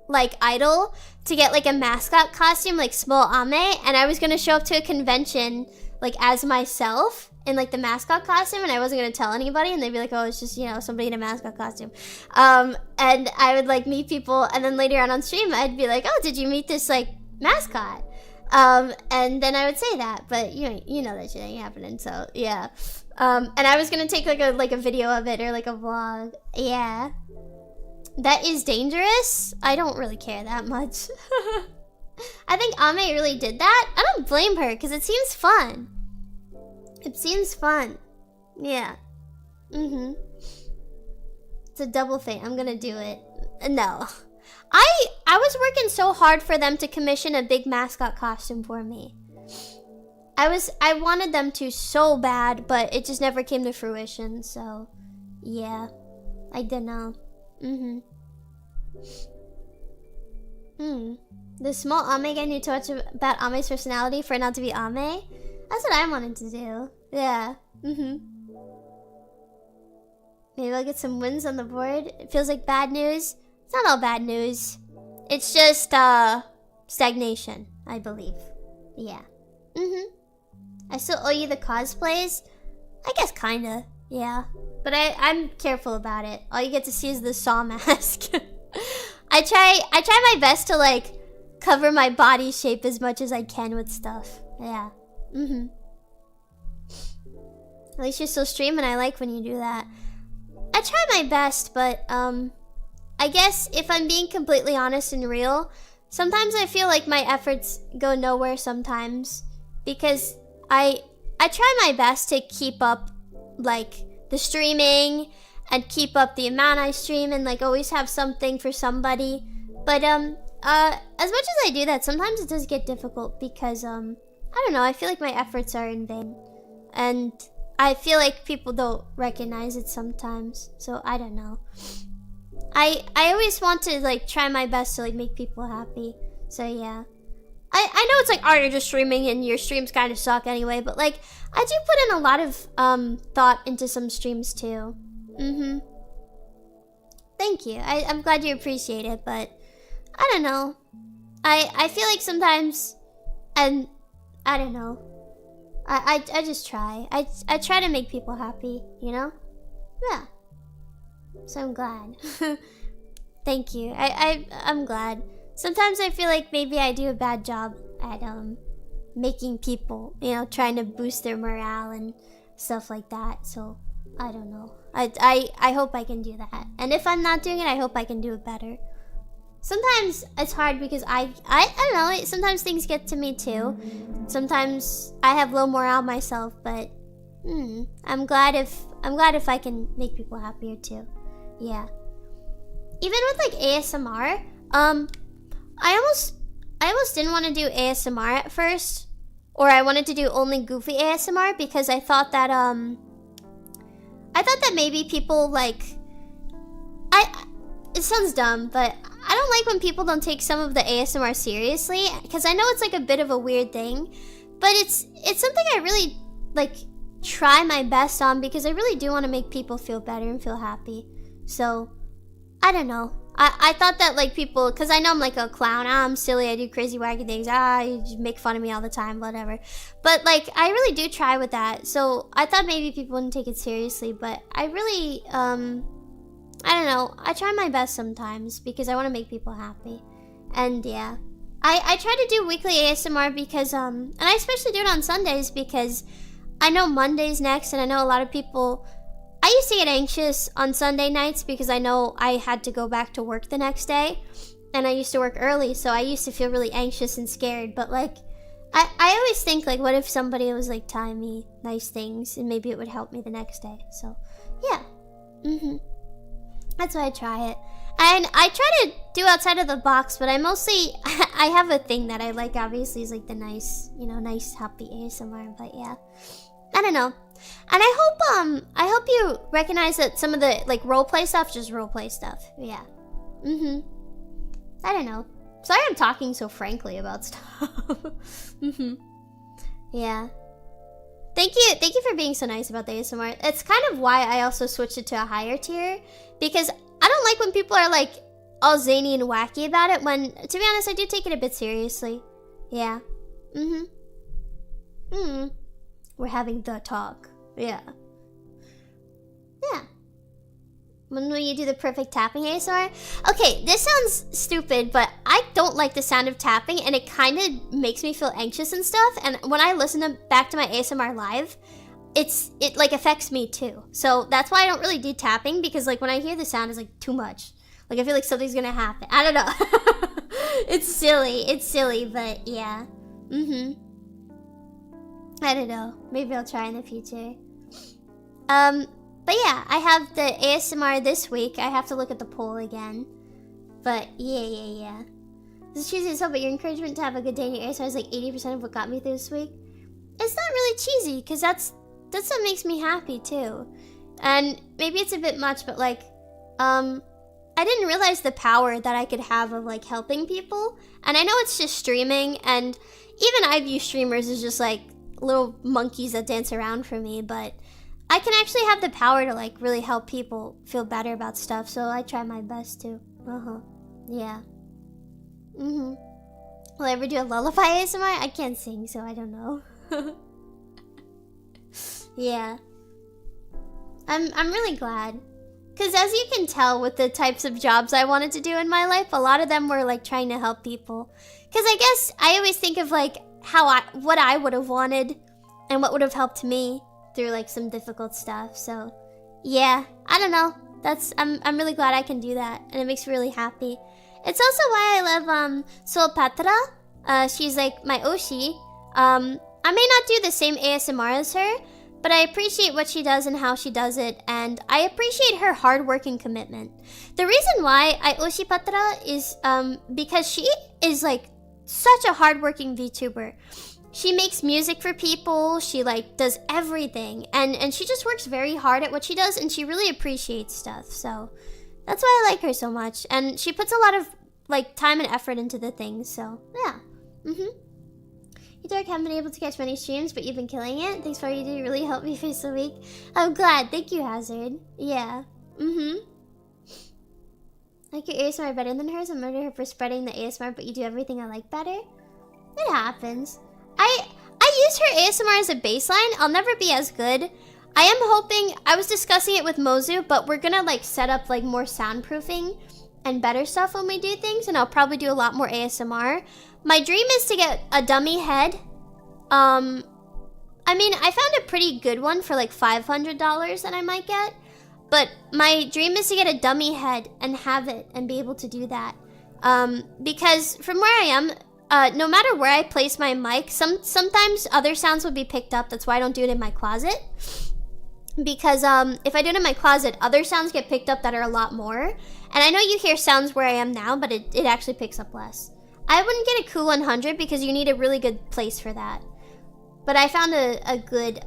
like, Idol to get, like, a mascot costume, like, small Ame, and I was gonna show up to a convention, like, as myself in, like, the mascot costume, and I wasn't gonna tell anybody, and they'd be like, oh, it's just, you know, somebody in a mascot costume. And I would, like, meet people, and then later on stream, I'd be like, oh, did you meet this, like, mascot? And then I would say that, but you know that shit ain't happening, so, yeah. And I was gonna take, like a video of it, or, like, a vlog. Yeah. That is dangerous. I don't really care that much. I think Ame really did that. I don't blame her, because it seems fun. It seems fun. Yeah. It's a double thing. I'm gonna do it. No. I was working so hard for them to commission a big mascot costume for me. I wanted them to so bad, but it just never came to fruition, so yeah. I don't know. The small Ame guy knew too much about Ame's personality for it not to be Ame. That's what I wanted to do. Yeah. Maybe I'll get some wins on the board. It feels like bad news. It's not all bad news. It's just stagnation, I believe. Yeah. I still owe you the cosplays? I guess kinda. Yeah. But I'm careful about it. All you get to see is the saw mask. I try my best to, like, cover my body shape as much as I can with stuff. Yeah. At least you're still streaming. I like when you do that. I try my best, but I guess if I'm being completely honest and real, sometimes I feel like my efforts go nowhere sometimes, because I try my best to keep up, like, the streaming and keep up the amount I stream and, like, always have something for somebody. But as much as I do that, sometimes it does get difficult because I don't know, I feel like my efforts are in vain, and I feel like people don't recognize it sometimes. So I don't know. I always want to, like, try my best to, like, make people happy. So yeah. I know it's like, oh, you're just streaming and your streams kind of suck anyway, but, like, I do put in a lot of thought into some streams too. Thank you. I'm glad you appreciate it, but I don't know. I feel like sometimes, and I don't know. I just try. I try to make people happy, you know? Yeah. So I'm glad. Thank you. I'm glad. Sometimes I feel like maybe I do a bad job at making people, you know, trying to boost their morale and stuff like that. So I don't know. I hope I can do that. And if I'm not doing it, I hope I can do it better. Sometimes it's hard because I don't know, sometimes things get to me too. Sometimes I have low morale myself, but I'm glad if I can make people happier too. Yeah. Even with, like, ASMR, I almost didn't want to do ASMR at first, or I wanted to do only goofy ASMR because I thought that maybe people, like, it sounds dumb, but I don't like when people don't take some of the ASMR seriously, because I know it's, like, a bit of a weird thing, but it's something I really, like, try my best on, because I really do want to make people feel better and feel happy. So I don't know. I thought that, like, people, because I know I'm like a clown. I'm silly. I do crazy wacky things. You just make fun of me all the time, whatever. But, like, I really do try with that. So I thought maybe people wouldn't take it seriously, but I really, I don't know. I try my best sometimes because I want to make people happy. And yeah, I try to do weekly ASMR because, and I especially do it on Sundays because I know Monday's next, and I know a lot of people. I used to get anxious on Sunday nights because I know I had to go back to work the next day, and I used to work early, so I used to feel really anxious and scared. But, like, I always think, like, what if somebody was, like, telling me nice things, and maybe it would help me the next day. So yeah. That's why I try it. And I try to do outside of the box, but I mostly I have a thing that I like, obviously, is, like, the nice, you know, nice happy ASMR. But yeah, I don't know. And I hope you recognize that some of the, like, roleplay stuff, just roleplay stuff. Yeah. I don't know. Sorry I'm talking so frankly about stuff. Yeah. Thank you for being so nice about the ASMR. It's kind of why I also switched it to a higher tier, because I don't like when people are like all zany and wacky about it when, to be honest, I do take it a bit seriously. Yeah. We're having the talk. Yeah. Yeah. When will you do the perfect tapping ASMR? Okay, this sounds stupid, but I don't like the sound of tapping, and it kind of makes me feel anxious and stuff. And when I listen back to my ASMR live, it like affects me too. So that's why I don't really do tapping, because like when I hear the sound, it's like too much. Like I feel like something's gonna happen. I don't know. It's silly, but yeah. I don't know. Maybe I'll try in the future. But yeah, I have the ASMR this week. I have to look at the poll again. But yeah. This is cheesy as hell, but your encouragement to have a good day in your ASMR is like 80% of what got me through this week. It's not really cheesy, because that's what makes me happy too. And maybe it's a bit much, but like, I didn't realize the power that I could have of like helping people. And I know it's just streaming, and even I view streamers as just like little monkeys that dance around for me, but I can actually have the power to like really help people feel better about stuff, so I try my best to. Yeah. Will I ever do a lullaby ASMR? I can't sing, so I don't know. Yeah. I'm really glad. Because as you can tell with the types of jobs I wanted to do in my life, a lot of them were like trying to help people. Because I guess I always think of like what I would have wanted and what would have helped me through like some difficult stuff. So yeah, I don't know. I'm really glad I can do that, and it makes me really happy. It's also why I love Sol Patra. She's like my Oshi. I may not do the same ASMR as her, but I appreciate what she does and how she does it, and I appreciate her hard work and commitment. The reason why I Oshi Patra is because she is like such a hardworking VTuber. She makes music for people, she like does everything, and she just works very hard at what she does, and she really appreciates stuff. So that's why I like her so much, and she puts a lot of like time and effort into the things. So yeah. You Dark haven't been able to catch many streams, but you've been killing it. Thanks for all you do. You really helped me face the week. I'm glad. Thank you, Hazard. Yeah. Like your ASMR better than hers. I murder her for spreading the ASMR, but you do everything I like better. It happens. I use her ASMR as a baseline. I'll never be as good. I am hoping, I was discussing it with Mozu, but we're gonna like set up like more soundproofing and better stuff when we do things, and I'll probably do a lot more ASMR. My dream is to get a dummy head. I mean, I found a pretty good one for like $500 that I might get, but my dream is to get a dummy head and have it and be able to do that. Because from where I am, no matter where I place my mic, sometimes other sounds will be picked up. That's why I don't do it in my closet. Because if I do it in my closet, other sounds get picked up that are a lot more. And I know you hear sounds where I am now, but it actually picks up less. I wouldn't get a Ku 100 because you need a really good place for that. But I found a good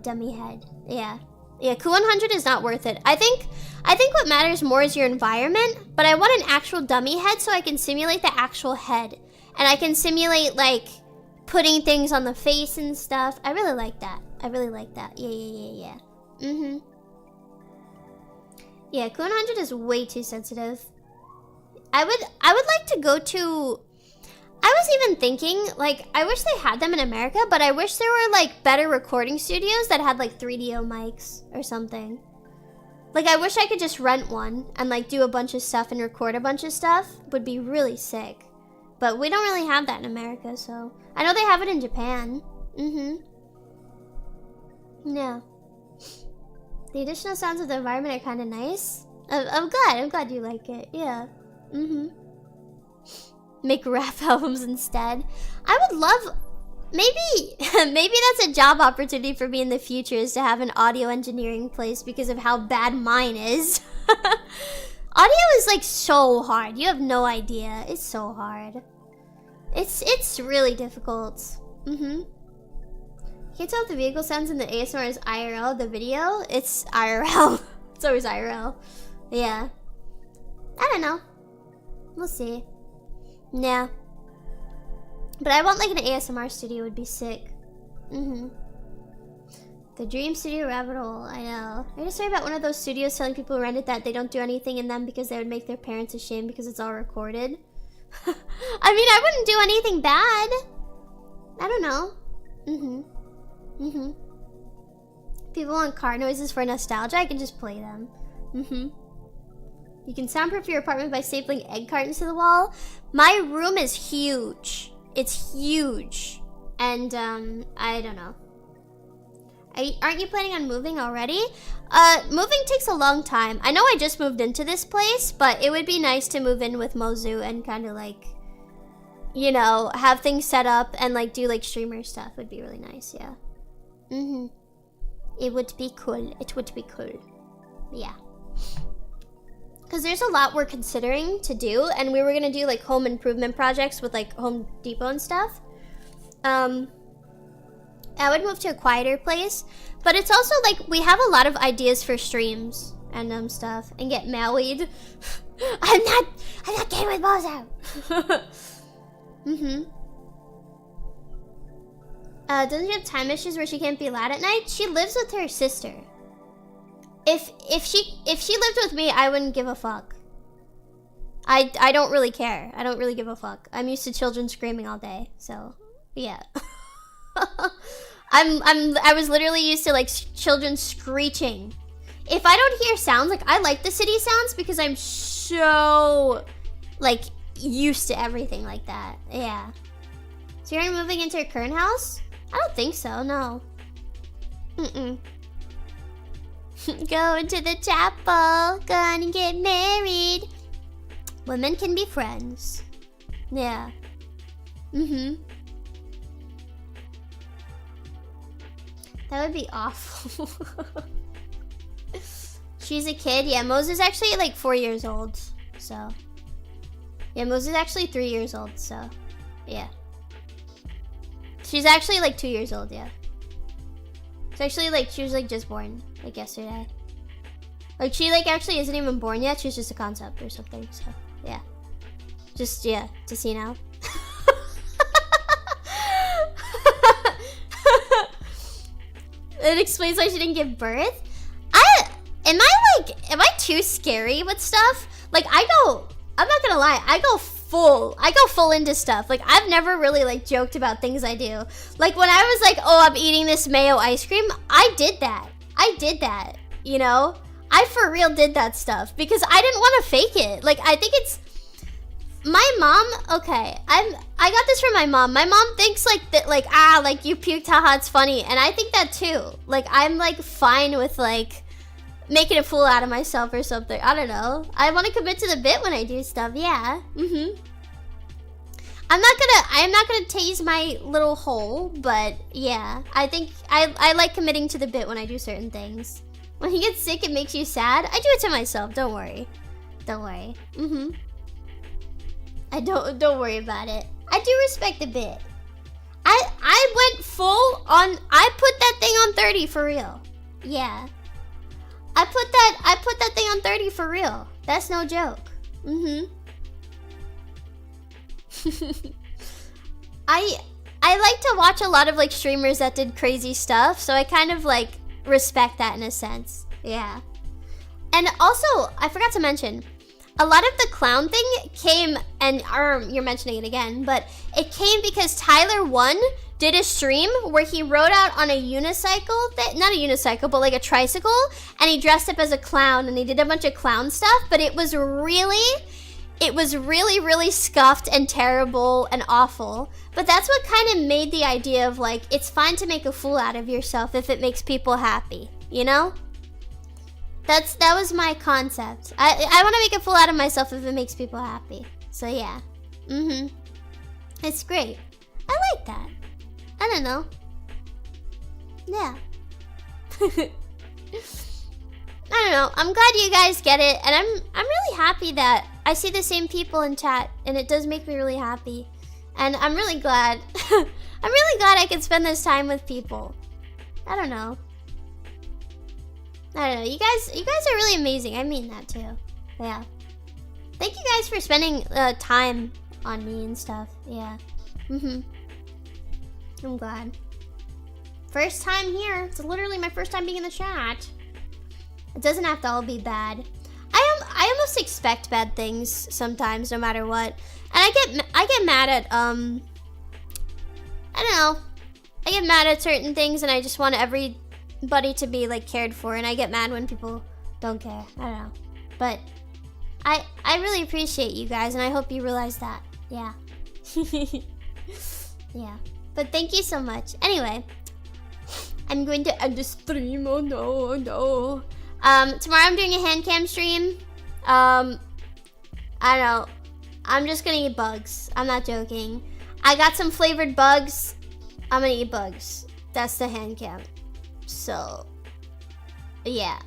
dummy head. Yeah. Yeah, Ku 100 is not worth it. I think what matters more is your environment, but I want an actual dummy head so I can simulate the actual head. And I can simulate, like, putting things on the face and stuff. I really like that. Yeah. Yeah, Ku 100 is way too sensitive. I would like to go to... I was even thinking, like, I wish they had them in America, but I wish there were, like, better recording studios that had, like, 3DO mics or something. Like, I wish I could just rent one and, like, do a bunch of stuff and record a bunch of stuff. Would be really sick. But we don't really have that in America, so... I know they have it in Japan. Yeah. The additional sounds of the environment are kind of nice. I'm glad you like it. Yeah. Make rap albums instead. I would love... Maybe that's a job opportunity for me in the future, is to have an audio engineering place because of how bad mine is. Audio is like so hard. You have no idea. It's so hard. It's really difficult. Can't tell if the vehicle sounds in the ASMR is IRL, the video. It's IRL. It's always IRL. Yeah. I don't know. We'll see. Yeah. But I want like an ASMR studio would be sick. The Dream Studio rabbit hole, I know. I just heard about one of those studios telling people who rent it that they don't do anything in them because they would make their parents ashamed because it's all recorded. I mean, I wouldn't do anything bad. I don't know. People want car noises for nostalgia, I can just play them. You can soundproof your apartment by stapling egg cartons to the wall. My room is huge. It's huge. And, I don't know. Aren't you planning on moving already? Moving takes a long time. I know I just moved into this place, but it would be nice to move in with Mozu and kind of like, you know, have things set up and like do like streamer stuff would be really nice, yeah. It would be cool. It would be cool. Yeah. Because there's a lot we're considering to do, and we were gonna do like home improvement projects with like Home Depot and stuff. I would move to a quieter place, but it's also like we have a lot of ideas for streams and stuff, and get married. I'm not getting with Bozo. Doesn't she have time issues where she can't be loud at night? She lives with her sister. If she lived with me, I wouldn't give a fuck. I don't really care. I don't really give a fuck. I'm used to children screaming all day, so yeah. I was literally used to like children screeching. If I don't hear sounds, like I like the city sounds because I'm so like used to everything like that. Yeah. So you're moving into your current house? I don't think so, no. Go into the chapel, gonna get married. Women can be friends. Yeah. That would be awful. She's a kid. Yeah, Mo's actually like 4 years old. So. Yeah, Mo's actually 3 years old. So. Yeah. She's actually like 2 years old. Yeah. It's actually like, she was like just born like yesterday. Like she like actually isn't even born yet. She's just a concept or something. So. Yeah. Just, yeah. Just, you know. It explains why she didn't give birth. Am I too scary with stuff? Like I'm not gonna lie, I go full into stuff. Like I've never really like joked about things I do. Like when I was like, oh, I'm eating this mayo ice cream, I did that, you know? I for real did that stuff because I didn't want to fake it. Like I think it's my mom, okay, I got this from my mom. My mom thinks like that, like, like you puked, haha, it's funny. And I think that too. Like, I'm like fine with like making a fool out of myself or something. I don't know. I want to commit to the bit when I do stuff, yeah. I'm not gonna tase my little hole, but yeah. I think I like committing to the bit when I do certain things. When you get sick, it makes you sad. I do it to myself, don't worry. Don't worry. Don't worry about it. I do respect the bit. I went full on. I put that thing on 30 for real. Yeah. I put that thing on 30 for real. That's no joke. I like to watch a lot of like streamers that did crazy stuff, so I kind of like respect that in a sense. Yeah. And also, I forgot to mention, a lot of the clown thing came, and you're mentioning it again, but it came because Tyler1 did a stream where he rode out on a unicycle, not a unicycle, but like a tricycle, and he dressed up as a clown, and he did a bunch of clown stuff, but it was really, really scuffed and terrible and awful. But that's what kind of made the idea of like, it's fine to make a fool out of yourself if it makes people happy, you know? That was my concept. I want to make a fool out of myself if it makes people happy. So yeah. It's great. I like that. I don't know. Yeah. I don't know. I'm glad you guys get it, and I'm really happy that I see the same people in chat, and it does make me really happy. And I'm really glad. I'm really glad I can spend this time with people. I don't know. I don't know. You guys are really amazing. I mean that too. Yeah. Thank you guys for spending time on me and stuff. Yeah. I'm glad. First time here. It's literally my first time being in the chat. It doesn't have to all be bad. I almost expect bad things sometimes, no matter what. And I get mad at I don't know. I get mad at certain things, and I just want everybody to be like cared for, and I get mad when people don't care. I don't know. But I really appreciate you guys, and I hope you realize that. Yeah. Yeah. But thank you so much. Anyway, I'm going to end the stream. Oh no, oh no. Tomorrow I'm doing a hand cam stream. I don't know. I'm just gonna eat bugs. I'm not joking. I got some flavored bugs. I'm gonna eat bugs. That's the hand cam. So, yeah.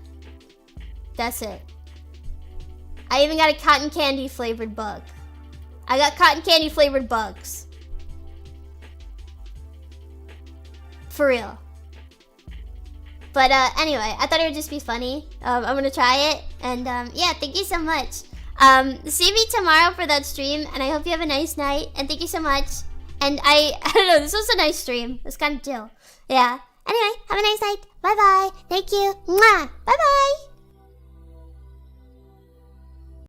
That's it. I even got a cotton candy flavored bug. I got cotton candy flavored bugs. For real. But anyway, I thought it would just be funny. I'm gonna try it. And yeah, thank you so much. See me tomorrow for that stream. And I hope you have a nice night. And thank you so much. And I don't know, this was a nice stream. It's kind of chill. Yeah. Anyway, have a nice night. Bye-bye. Thank you. Mwah. Bye-bye.